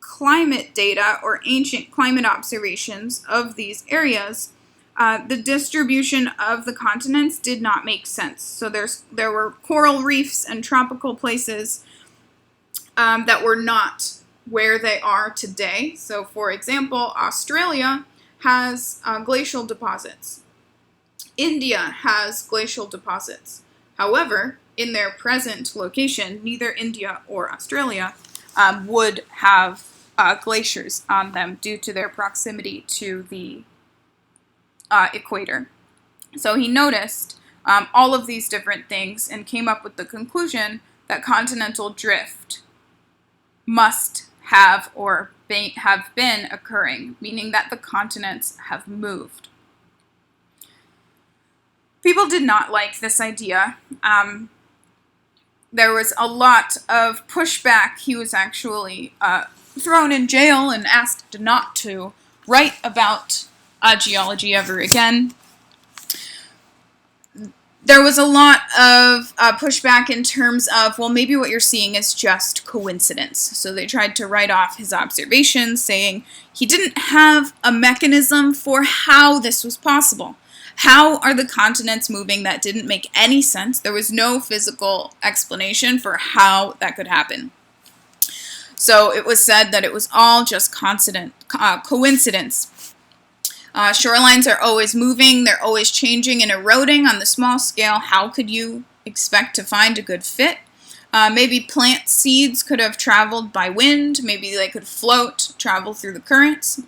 climate data or ancient climate observations of these areas, the distribution of the continents did not make sense. So there were coral reefs and tropical places that were not where they are today. So for example, Australia has glacial deposits. India has glacial deposits. However, in their present location, neither India or Australia would have glaciers on them due to their proximity to the equator. So he noticed all of these different things and came up with the conclusion that continental drift must have or have been occurring, meaning that the continents have moved. People did not like this idea. There was a lot of pushback. He was actually thrown in jail and asked not to write about geology ever again. There was a lot of pushback in terms of, well, maybe what you're seeing is just coincidence. So they tried to write off his observations, saying he didn't have a mechanism for how this was possible. How are the continents moving? That didn't make any sense. There was no physical explanation for how that could happen. So it was said that it was all just coincidence. Shorelines are always moving, they're always changing and eroding on the small scale. How could you expect to find a good fit? Maybe plant seeds could have traveled by wind, maybe they could float, travel through the currents.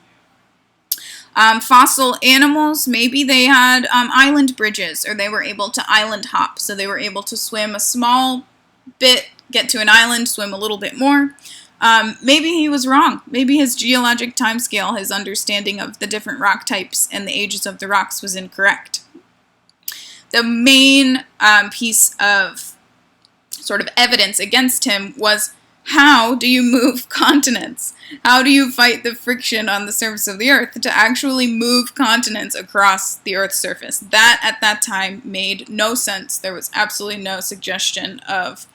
Fossil animals, maybe they had island bridges, or they were able to island hop, so they were able to swim a small bit, get to an island, swim a little bit more. Maybe he was wrong. Maybe his geologic timescale, his understanding of the different rock types and the ages of the rocks was incorrect. The main piece of sort of evidence against him was, how do you move continents? How do you fight the friction on the surface of the Earth to actually move continents across the Earth's surface? That, at that time, made no sense. There was absolutely no suggestion of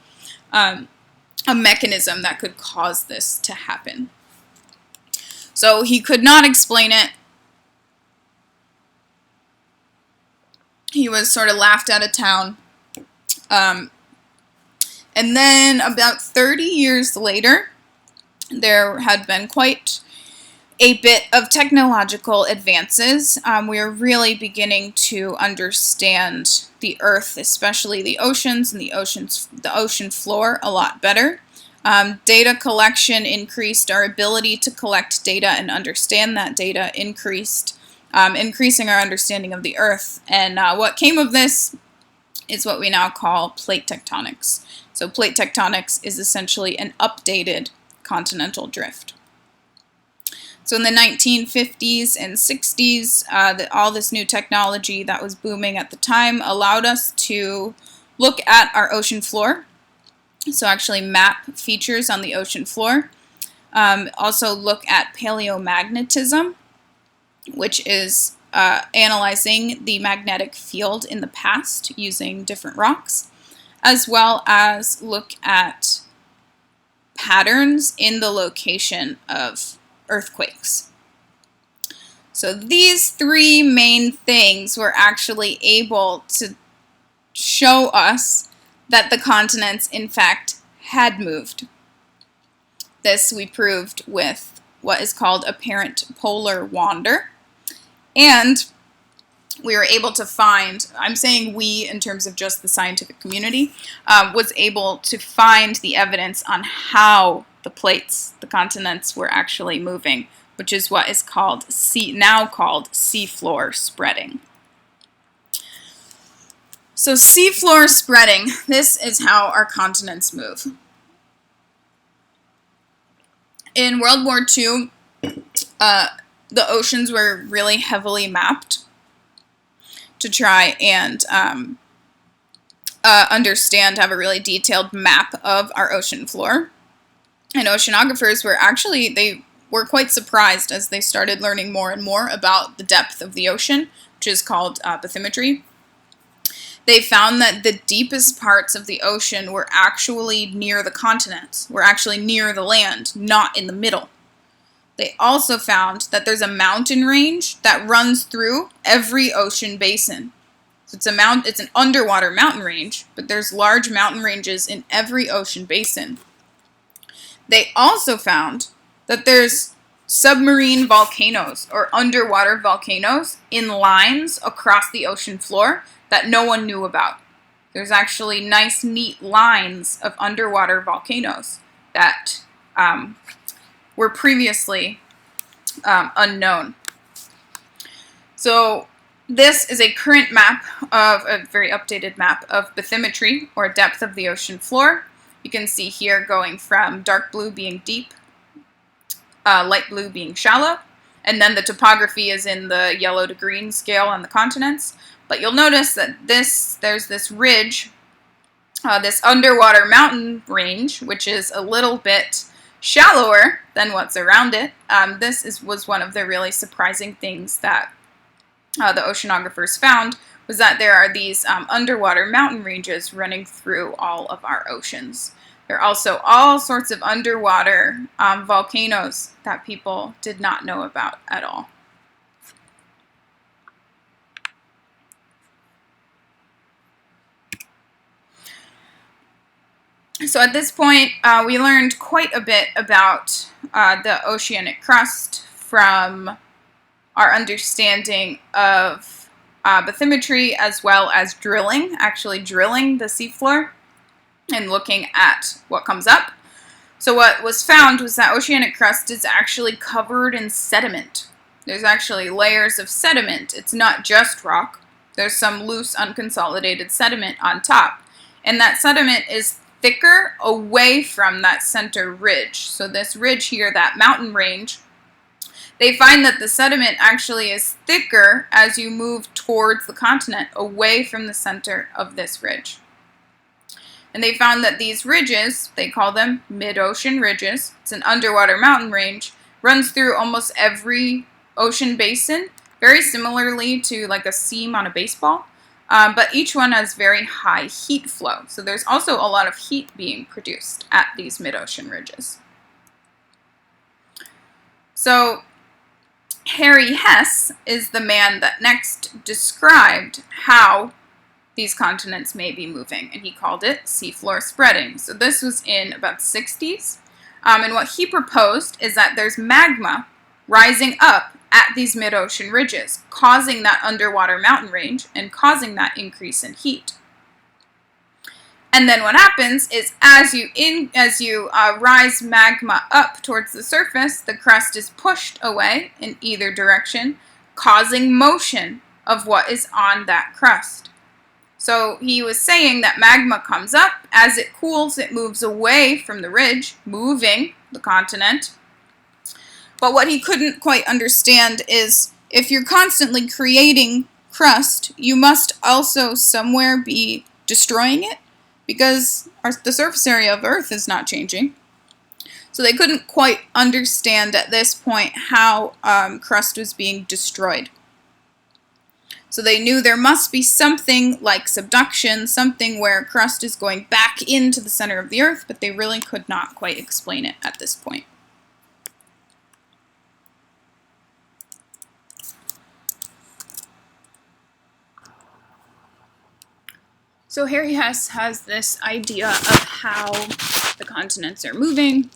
a mechanism that could cause this to happen. So he could not explain it. He was sort of laughed out of town. And then about 30 years later, there had been quite a bit of technological advances. We are really beginning to understand the Earth, especially the oceans and the ocean floor, a lot better. Data collection increased. Our ability to collect data and understand that data increased, increasing our understanding of the Earth. And what came of this is what we now call plate tectonics. So plate tectonics is essentially an updated continental drift. So in the 1950s and 60s, all this new technology that was booming at the time allowed us to look at our ocean floor. So actually map features on the ocean floor. Also look at paleomagnetism, which is analyzing the magnetic field in the past using different rocks, as well as look at patterns in the location of earthquakes. So these three main things were actually able to show us that the continents, in fact, had moved. This we proved with what is called apparent polar wander. And we were able to find, I'm saying we in terms of just the scientific community, was able to find the evidence on how the plates, the continents, were actually moving, which is what is called now called seafloor spreading. So seafloor spreading, this is how our continents move. In World War II, the oceans were really heavily mapped to try and understand, have a really detailed map of our ocean floor. And oceanographers were actually, they were quite surprised as they started learning more and more about the depth of the ocean, which is called bathymetry. They found that the deepest parts of the ocean were actually near the continents, were actually near the land, not in the middle. They also found that there's a mountain range that runs through every ocean basin. So it's an underwater mountain range, but there's large mountain ranges in every ocean basin. They also found that there's submarine volcanoes or underwater volcanoes in lines across the ocean floor that no one knew about. There's actually nice, neat lines of underwater volcanoes that were previously unknown. So this is a current map of a very updated map of bathymetry, or depth of the ocean floor. You can see here going from dark blue being deep, light blue being shallow, and then the topography is in the yellow to green scale on the continents. But you'll notice that there's this ridge, this underwater mountain range, which is a little bit shallower than what's around it. Was one of the really surprising things that the oceanographers found, was that there are these underwater mountain ranges running through all of our oceans. There are also all sorts of underwater volcanoes that people did not know about at all. So at this point, we learned quite a bit about the oceanic crust from our understanding of bathymetry, as well as drilling, actually drilling the seafloor and looking at what comes up. So what was found was that oceanic crust is actually covered in sediment. There's actually layers of sediment. It's not just rock. There's some loose, unconsolidated sediment on top. And that sediment is thicker away from that center ridge. So this ridge here, that mountain range, they find that the sediment actually is thicker as you move towards the continent, away from the center of this ridge. And they found that these ridges, they call them mid-ocean ridges, it's an underwater mountain range, runs through almost every ocean basin, very similarly to like a seam on a baseball, but each one has very high heat flow. So there's also a lot of heat being produced at these mid-ocean ridges. So Harry Hess is the man that next described how these continents may be moving, and he called it seafloor spreading. So this was in about the 60s, and what he proposed is that there's magma rising up at these mid-ocean ridges, causing that underwater mountain range and causing that increase in heat. And then what happens is as you rise magma up towards the surface, the crust is pushed away in either direction, causing motion of what is on that crust. So he was saying that magma comes up, as it cools, it moves away from the ridge, moving the continent. But what he couldn't quite understand is if you're constantly creating crust, you must also somewhere be destroying it, because the surface area of Earth is not changing. So they couldn't quite understand at this point how crust was being destroyed. So they knew there must be something like subduction, something where crust is going back into the center of the Earth, but they really could not quite explain it at this point. So Harry Hess has this idea of how the continents are moving,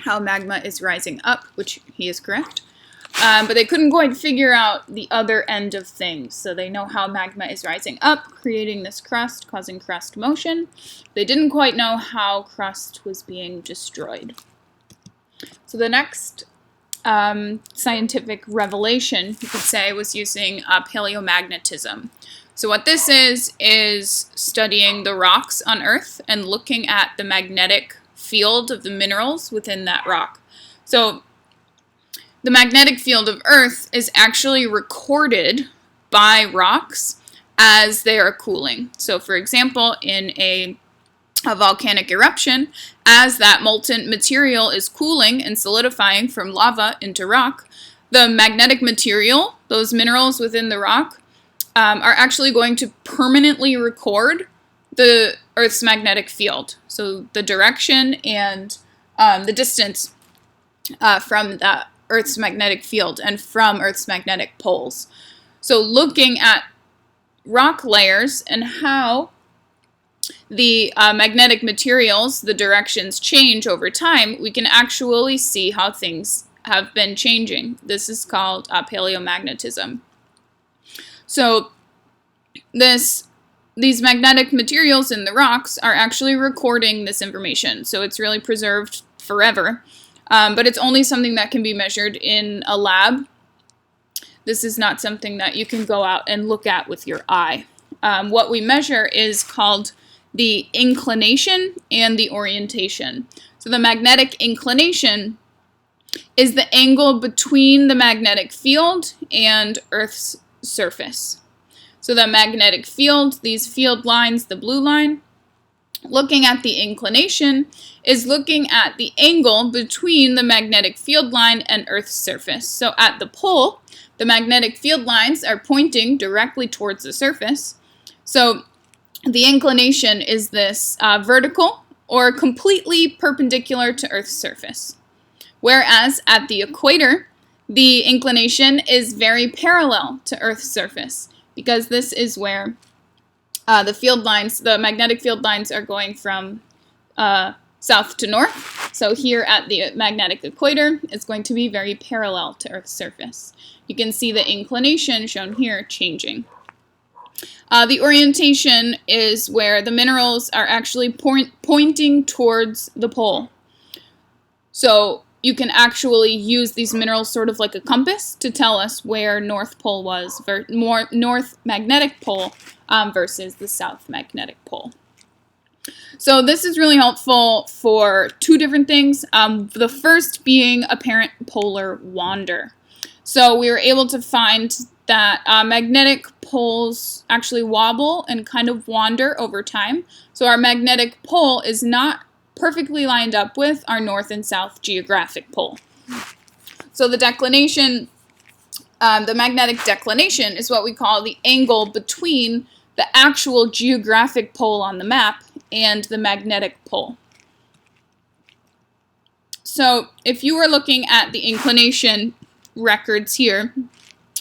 how magma is rising up, which he is correct. But they couldn't quite figure out the other end of things. So they know how magma is rising up, creating this crust, causing crust motion. They didn't quite know how crust was being destroyed. So the next scientific revelation, you could say, was using paleomagnetism. So what this is studying the rocks on Earth and looking at the magnetic field of the minerals within that rock. So the magnetic field of Earth is actually recorded by rocks as they are cooling. So for example, in a volcanic eruption, as that molten material is cooling and solidifying from lava into rock, the magnetic material, those minerals within the rock, are actually going to permanently record the Earth's magnetic field. So the direction and the distance from that Earth's magnetic field and from Earth's magnetic poles. So looking at rock layers and how the magnetic materials, the directions change over time, we can actually see how things have been changing. This is called paleomagnetism. So these magnetic materials in the rocks are actually recording this information. So it's really preserved forever. But it's only something that can be measured in a lab. This is not something that you can go out and look at with your eye. What we measure is called the inclination and the orientation. So the magnetic inclination is the angle between the magnetic field and Earth's surface. So the magnetic field, these field lines, the blue line, looking at the inclination is looking at the angle between the magnetic field line and Earth's surface. So at the pole, the magnetic field lines are pointing directly towards the surface. So the inclination is this vertical or completely perpendicular to Earth's surface. Whereas at the equator, the inclination is very parallel to Earth's surface, because this is where the field lines, the magnetic field lines, are going from south to north. So here at the magnetic equator, it's going to be very parallel to Earth's surface. You can see the inclination shown here changing. The orientation is where the minerals are actually pointing towards the pole. So you can actually use these minerals sort of like a compass to tell us where North Pole was, North Magnetic Pole versus the South Magnetic Pole. So this is really helpful for two different things. The first being apparent polar wander. So we were able to find that magnetic poles actually wobble and kind of wander over time. So our magnetic pole is not perfectly lined up with our north and south geographic pole. So the declination, the magnetic declination, is what we call the angle between the actual geographic pole on the map and the magnetic pole. So if you were looking at the inclination records here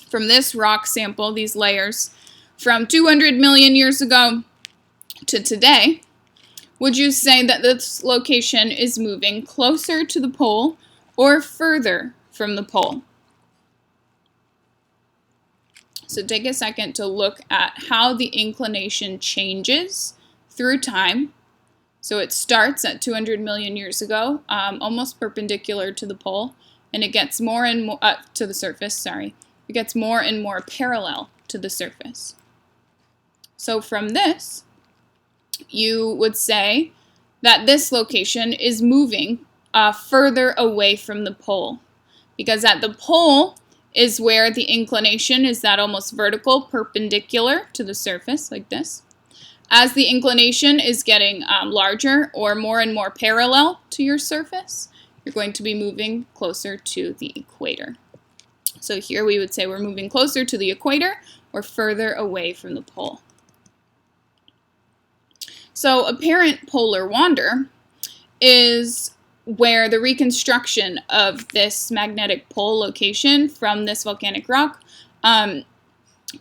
from this rock sample, these layers, from 200 million years ago to today, would you say that this location is moving closer to the pole or further from the pole? So take a second to look at how the inclination changes through time. So it starts at 200 million years ago, almost perpendicular to the pole, and it gets more and more to the surface, sorry. It gets more and more parallel to the surface. So from this, you would say that this location is moving further away from the pole, because at the pole is where the inclination is that almost vertical, perpendicular to the surface, like this. As the inclination is getting larger or more and more parallel to your surface, you're going to be moving closer to the equator. So here we would say we're moving closer to the equator, or further away from the pole. So apparent polar wander is where the reconstruction of this magnetic pole location from this volcanic rock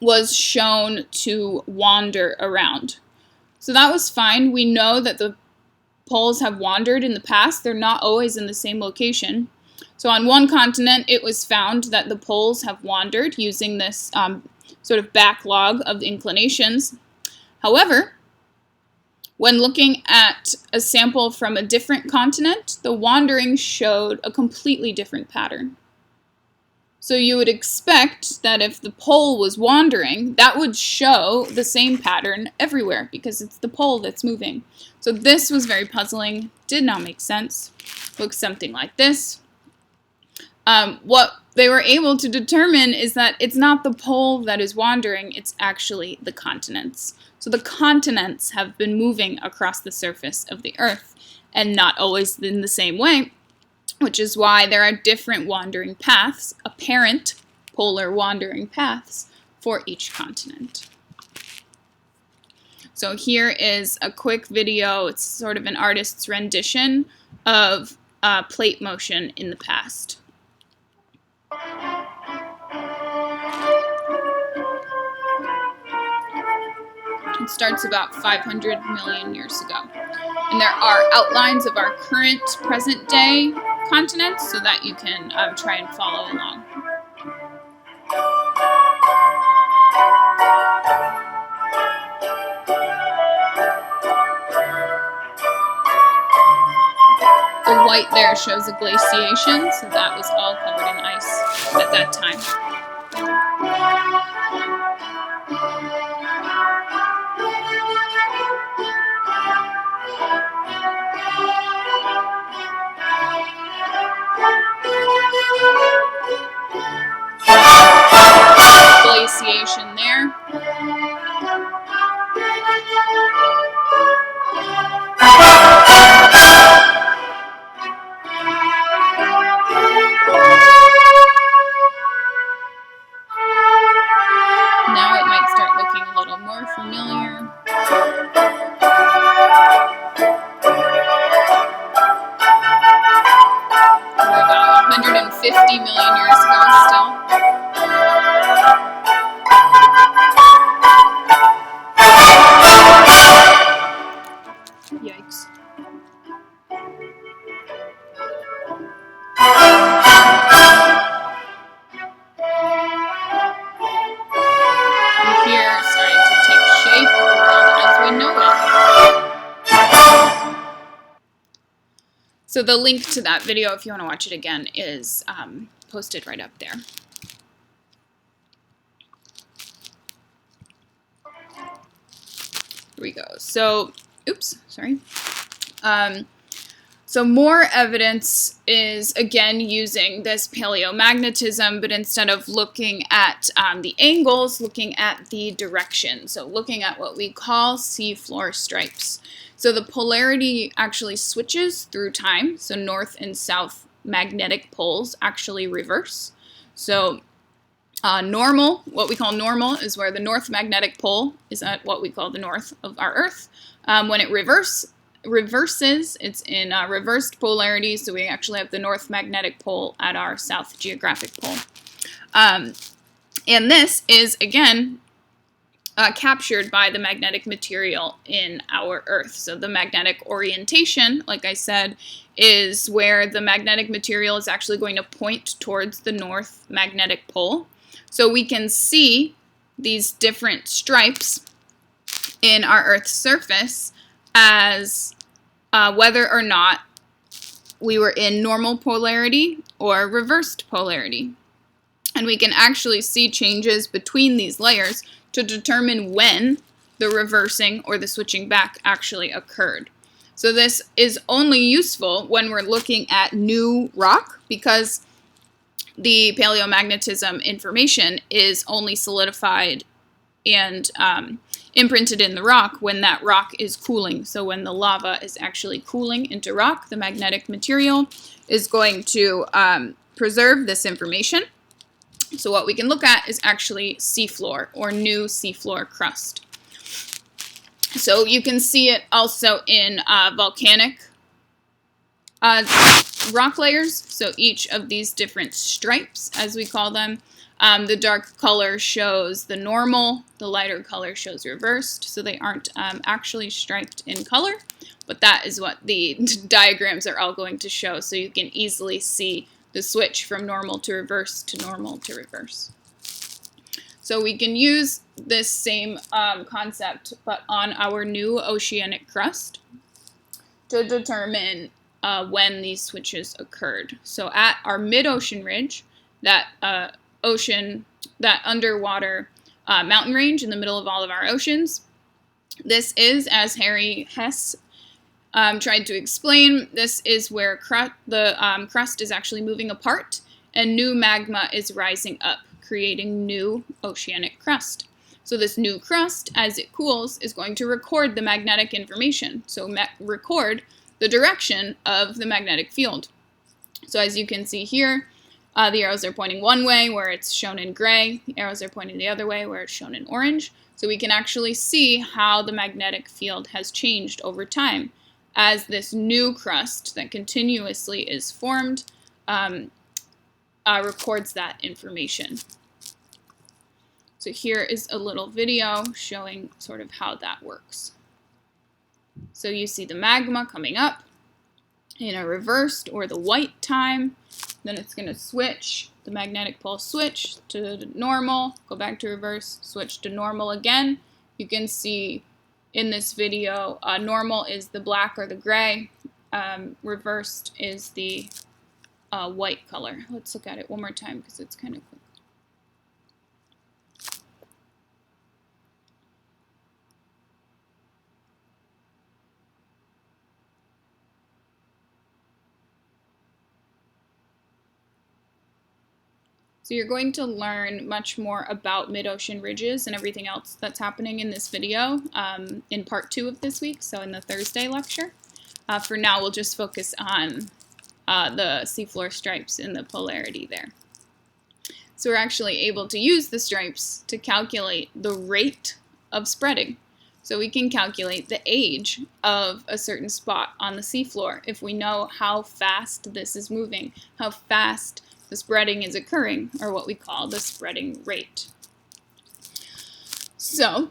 was shown to wander around. So that was fine. We know that the poles have wandered in the past. They're not always in the same location. So on one continent, it was found that the poles have wandered using this sort of backlog of inclinations. However, when looking at a sample from a different continent, the wandering showed a completely different pattern. So you would expect that if the pole was wandering, that would show the same pattern everywhere because it's the pole that's moving. So this was very puzzling, did not make sense. Looks something like this. What they were able to determine is that it's not the pole that is wandering, it's actually the continents. So the continents have been moving across the surface of the Earth, and not always in the same way, which is why there are different wandering paths, apparent polar wandering paths, for each continent. So here is a quick video. It's sort of an artist's rendition of plate motion in the past. It starts about 500 million years ago. And there are outlines of our current present day continents so that you can try and follow along. The white there shows a glaciation, so that was all covered in ice at that time. Glaciation there. Now it might start looking a little more familiar. We're about 150 million years ago still. Yikes. Here, starting to take shape, the world as we know it. So the link to that video, if you want to watch it again, is posted right up there. Here we go. So, oops, sorry. So more evidence is, again, using this paleomagnetism, but instead of looking at the angles, looking at the direction. So looking at what we call seafloor stripes. So the polarity actually switches through time. So north and south magnetic poles actually reverse. So normal, what we call normal, is where the north magnetic pole is at what we call the north of our Earth. When it reverses, it's in reversed polarity, so we actually have the north magnetic pole at our south geographic pole. And this is, again, captured by the magnetic material in our Earth. So the magnetic orientation, like I said, is where the magnetic material is actually going to point towards the north magnetic pole. So we can see these different stripes in our Earth's surface as whether or not we were in normal polarity or reversed polarity. And we can actually see changes between these layers to determine when the reversing or the switching back actually occurred. So this is only useful when we're looking at new rock, because the paleomagnetism information is only solidified and imprinted in the rock when that rock is cooling. So when the lava is actually cooling into rock, the magnetic material is going to preserve this information. So what we can look at is actually seafloor or new seafloor crust. So you can see it also in volcanic rock layers. So each of these different stripes, as we call them, the dark color shows the normal, the lighter color shows reversed. So they aren't actually striped in color, but that is what the diagrams are all going to show. So you can easily see the switch from normal to reverse to normal to reverse. So we can use this same concept, but on our new oceanic crust to determine when these switches occurred. So at our mid-ocean ridge, that underwater mountain range in the middle of all of our oceans, this is, as Harry Hess tried to explain, this is where the crust is actually moving apart and new magma is rising up, creating new oceanic crust. So this new crust, as it cools, is going to record the magnetic information. So record the direction of the magnetic field. So as you can see here, the arrows are pointing one way where it's shown in gray. The arrows are pointing the other way where it's shown in orange. So we can actually see how the magnetic field has changed over time as this new crust that continuously is formed records that information. So here is a little video showing sort of how that works. So you see the magma coming up in a reversed or the white time. Then it's going to switch, the magnetic pole switch to normal, go back to reverse, switch to normal again. You can see in this video, normal is the black or the gray, reversed is the white color. Let's look at it one more time because it's kind of quick. So you're going to learn much more about mid-ocean ridges and everything else that's happening in this video in part 2 of this week, so in the Thursday lecture. For now, we'll just focus on the seafloor stripes and the polarity there. So we're actually able to use the stripes to calculate the rate of spreading. So we can calculate the age of a certain spot on the seafloor if we know how fast this is moving, how fast the spreading is occurring, or what we call the spreading rate. So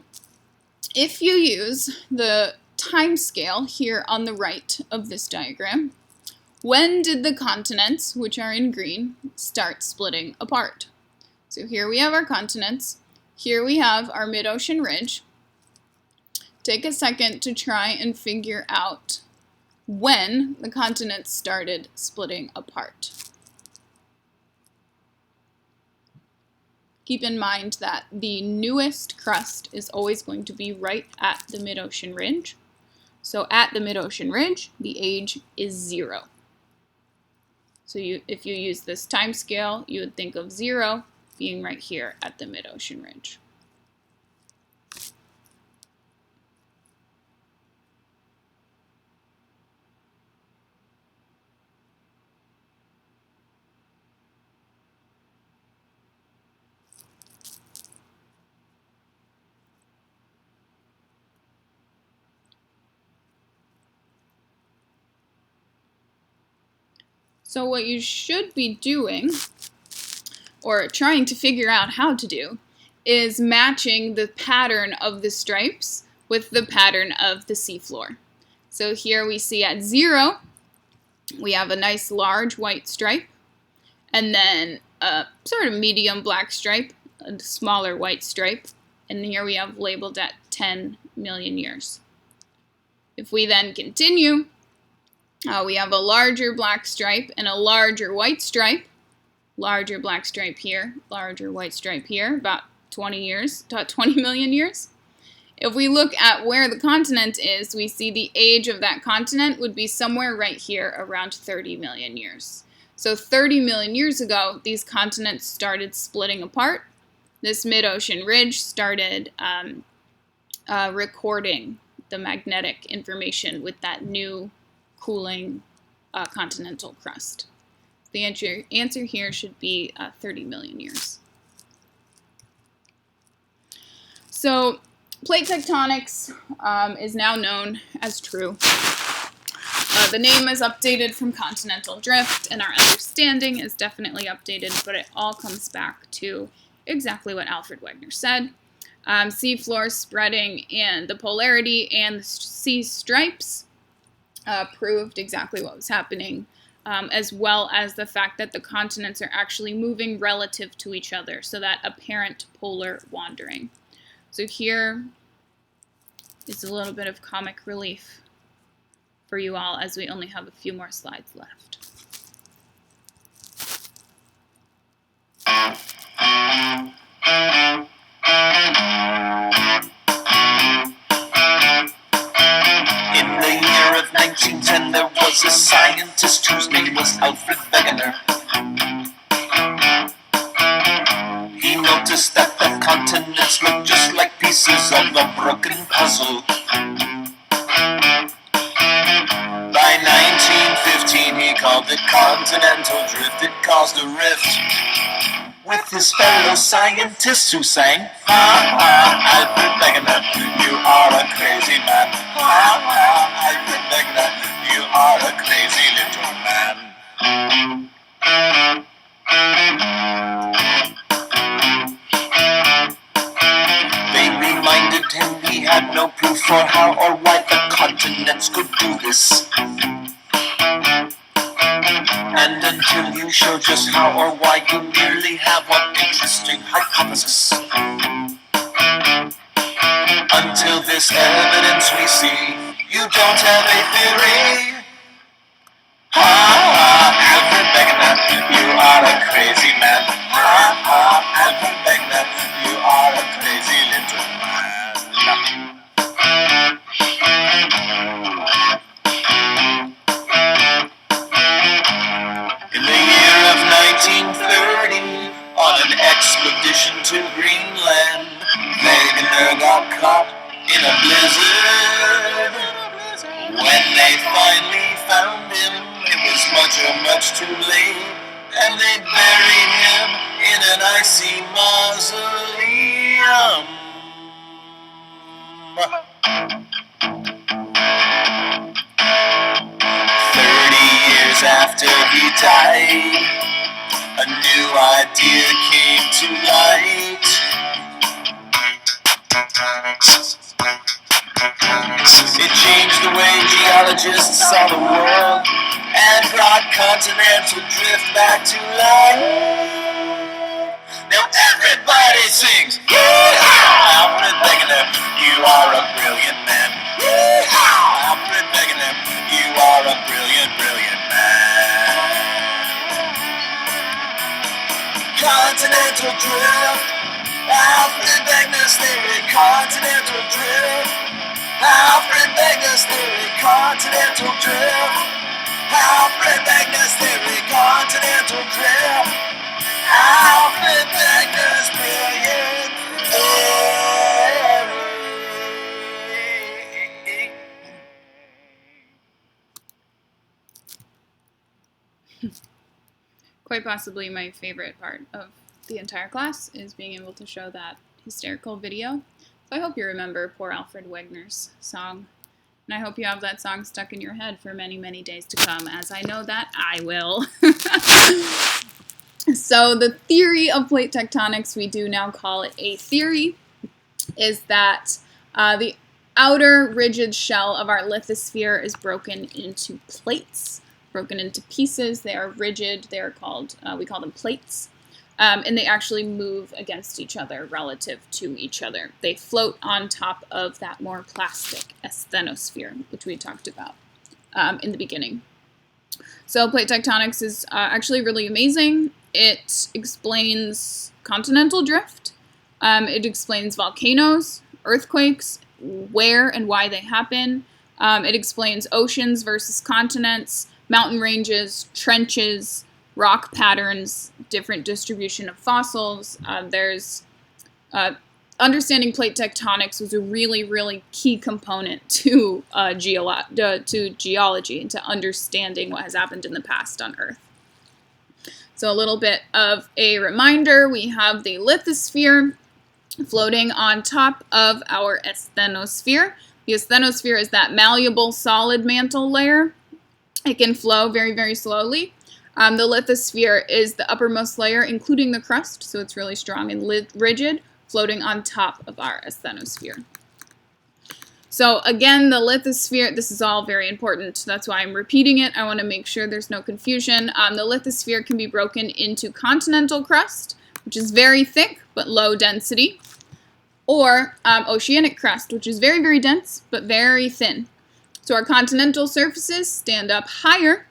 if you use the time scale here on the right of this diagram, when did the continents, which are in green, start splitting apart? So here we have our continents, here we have our mid-ocean ridge. Take a second to try and figure out when the continents started splitting apart. Keep in mind that the newest crust is always going to be right at the mid-ocean ridge. So at the mid-ocean ridge, the age is 0. So if you use this time scale, you would think of 0 being right here at the mid-ocean ridge. So what you should be doing, or trying to figure out how to do, is matching the pattern of the stripes with the pattern of the seafloor. So here we see at 0, we have a nice large white stripe, and then a sort of medium black stripe, a smaller white stripe, and here we have labeled at 10 million years. If we then continue, we have a larger black stripe and a larger white stripe. Larger black stripe here, larger white stripe here, about 20 million years. If we look at where the continent is, we see the age of that continent would be somewhere right here around 30 million years. So 30 million years ago, these continents started splitting apart. This mid-ocean ridge started recording the magnetic information with that new cooling continental crust. The answer here should be 30 million years. So plate tectonics is now known as true. The name is updated from continental drift, and our understanding is definitely updated, but it all comes back to exactly what Alfred Wegener said. Sea floor spreading and the polarity and the sea stripes proved exactly what was happening, as well as the fact that the continents are actually moving relative to each other, so that apparent polar wandering. So here is a little bit of comic relief for you all, as we only have a few more slides left. In the year of 1910, there was a scientist whose name was Alfred Wegener. He noticed that the continents looked just like pieces of a broken puzzle. By 1915, he called it Continental drift. It caused a rift with his fellow scientists who sang, "Ha ha, Alfred Wegener, you are a crazy man. Ha ha, Alfred Wegener, you are a crazy little man." They reminded him he had no proof for how or why the continents could do this. And until you show just how or why, you merely have one interesting hypothesis. Until this evidence we see, you don't have a theory. Ha ha, Alfred Wegener, you are a crazy man. Ha ha, Alfred Wegener, you are a crazy little man. In the year of 1930, on an expedition to Greenland, Wegener got caught in a blizzard. When they finally found him, it was much too late, and they buried him in an icy mausoleum. 30 years after he died, a new idea came to light. It changed the way geologists saw the world and brought continental drift back to life. Now everybody sings, "Yee-haw! Alfred Wegener, you are a brilliant man. Yee-haw! Alfred Wegener, you are a brilliant man." Continental drift, Alfred Wegener's theory, continental drift. Alfred Wegener's theory, continental drift. Alfred Wegener's theory, continental drift. Alfred Wegener's brilliant theory. Quite possibly my favorite part of the entire class is being able to show that hysterical video. So I hope you remember poor Alfred Wegener's song. And I hope you have that song stuck in your head for many, many days to come, as I know that I will. So the theory of plate tectonics, we do now call it a theory, is that the outer rigid shell of our lithosphere is broken into plates, broken into pieces. They are rigid. They are called, we call them plates. And they actually move against each other relative to each other. They float on top of that more plastic asthenosphere, which we talked about in the beginning. So plate tectonics is actually really amazing. It explains continental drift. It explains volcanoes, earthquakes, where and why they happen. It explains oceans versus continents, mountain ranges, trenches, rock patterns, different distribution of fossils. Understanding plate tectonics was a really, really key component to geology and to understanding what has happened in the past on Earth. So a little bit of a reminder, we have the lithosphere, floating on top of our asthenosphere. The asthenosphere is that malleable solid mantle layer. It can flow very, very slowly. The lithosphere is the uppermost layer, including the crust, so it's really strong and rigid, floating on top of our asthenosphere. So again, the lithosphere, this is all very important, that's why I'm repeating it. I want to make sure there's no confusion. The lithosphere can be broken into continental crust, which is very thick but low density, or oceanic crust, which is very, very dense but very thin. So our continental surfaces stand up higher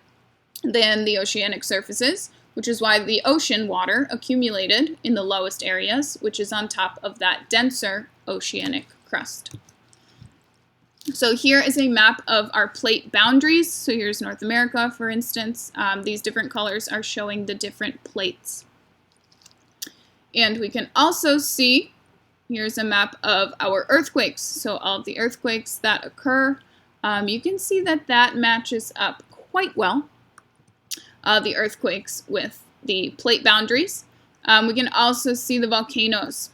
than the oceanic surfaces, which is why the ocean water accumulated in the lowest areas, which is on top of that denser oceanic crust. So here is a map of our plate boundaries. So here's North America, for instance. These different colors are showing the different plates. And we can also see, here's a map of our earthquakes. So all of the earthquakes that occur, you can see that that matches up quite well, the earthquakes with the plate boundaries. We can also see the volcanoes.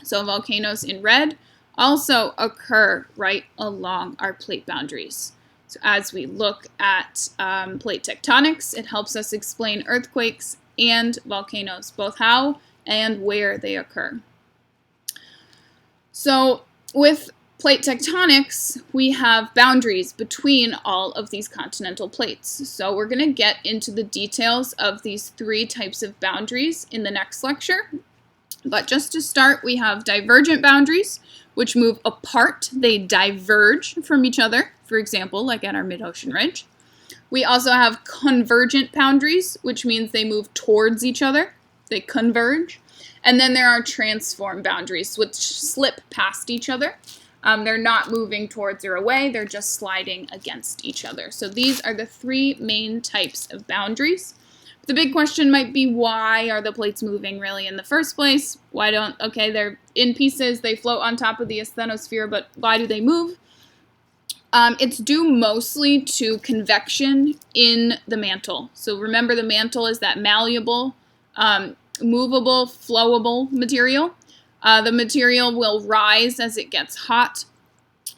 So volcanoes in red also occur right along our plate boundaries. So as we look at plate tectonics, it helps us explain earthquakes and volcanoes, both how and where they occur. So with plate tectonics, we have boundaries between all of these continental plates. So we're going to get into the details of these three types of boundaries in the next lecture. But just to start, we have divergent boundaries, which move apart. They diverge from each other, for example, like at our mid-ocean ridge. We also have convergent boundaries, which means they move towards each other. They converge. And then there are transform boundaries, which slip past each other. They're not moving towards or away, they're just sliding against each other. So these are the three main types of boundaries. The big question might be, why are the plates moving really in the first place? Okay, they're in pieces, they float on top of the asthenosphere, but why do they move? It's due mostly to convection in the mantle. So remember, the mantle is that malleable, movable, flowable material. The material will rise as it gets hot.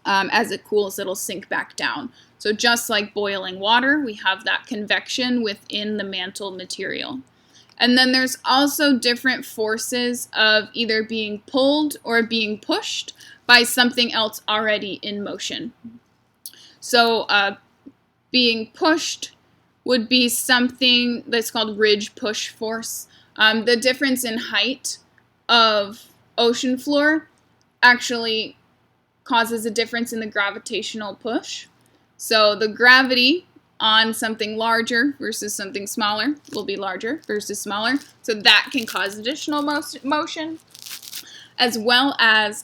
As it cools, it'll sink back down. So just like boiling water, we have that convection within the mantle material. And then there's also different forces of either being pulled or being pushed by something else already in motion. So being pushed would be something that's called ridge push force. The difference in height of ocean floor actually causes a difference in the gravitational push. So the gravity on something larger versus something smaller will be larger versus smaller. So that can cause additional motion, as well as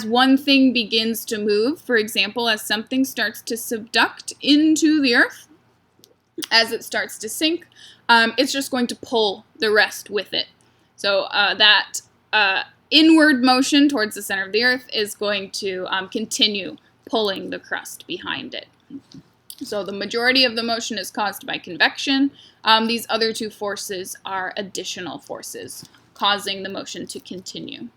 one thing begins to move, for example, as something starts to subduct into the earth, as it starts to sink, it's just going to pull the rest with it. So that inward motion towards the center of the earth is going to continue pulling the crust behind it. So the majority of the motion is caused by convection. These other two forces are additional forces causing the motion to continue.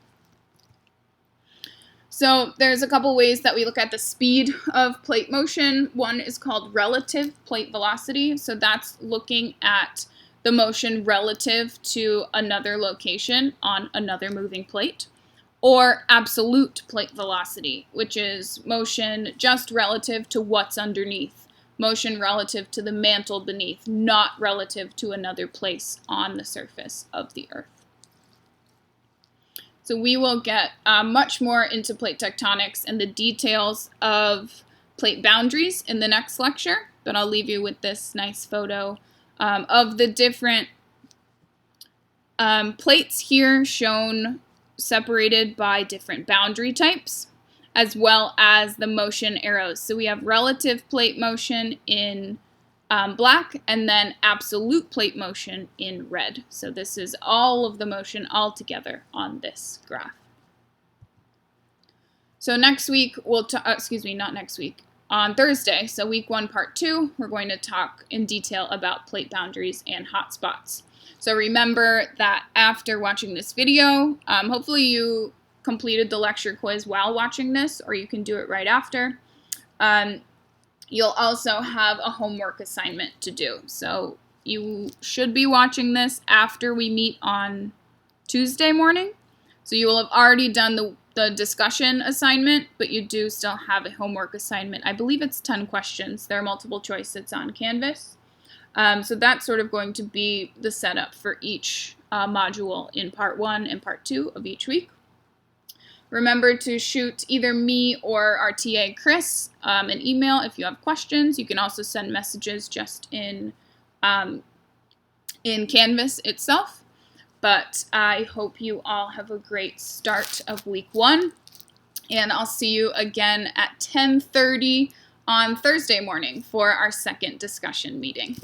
So there's a couple ways that we look at the speed of plate motion. One is called relative plate velocity. So that's looking at the motion relative to another location on another moving plate. Or absolute plate velocity, which is motion just relative to what's underneath. Motion relative to the mantle beneath, not relative to another place on the surface of the earth. So we will get much more into plate tectonics and the details of plate boundaries in the next lecture, but I'll leave you with this nice photo of the different plates here shown separated by different boundary types, as well as the motion arrows. So we have relative plate motion in black, and then absolute plate motion in red. So this is all of the motion all together on this graph. So next week, not next week, on Thursday, so week 1, part 2, we're going to talk in detail about plate boundaries and hotspots. So remember that after watching this video, hopefully you completed the lecture quiz while watching this, or you can do it right after. You'll also have a homework assignment to do. So you should be watching this after we meet on Tuesday morning. So you will have already done the discussion assignment, but you do still have a homework assignment. I believe it's 10 questions. There are multiple choice. It's on Canvas. So that's sort of going to be the setup for each module in part 1 and part 2 of each week. Remember to shoot either me or our TA, Chris, an email if you have questions. You can also send messages just in Canvas itself. But I hope you all have a great start of week 1. And I'll see you again at 10:30 on Thursday morning for our second discussion meeting.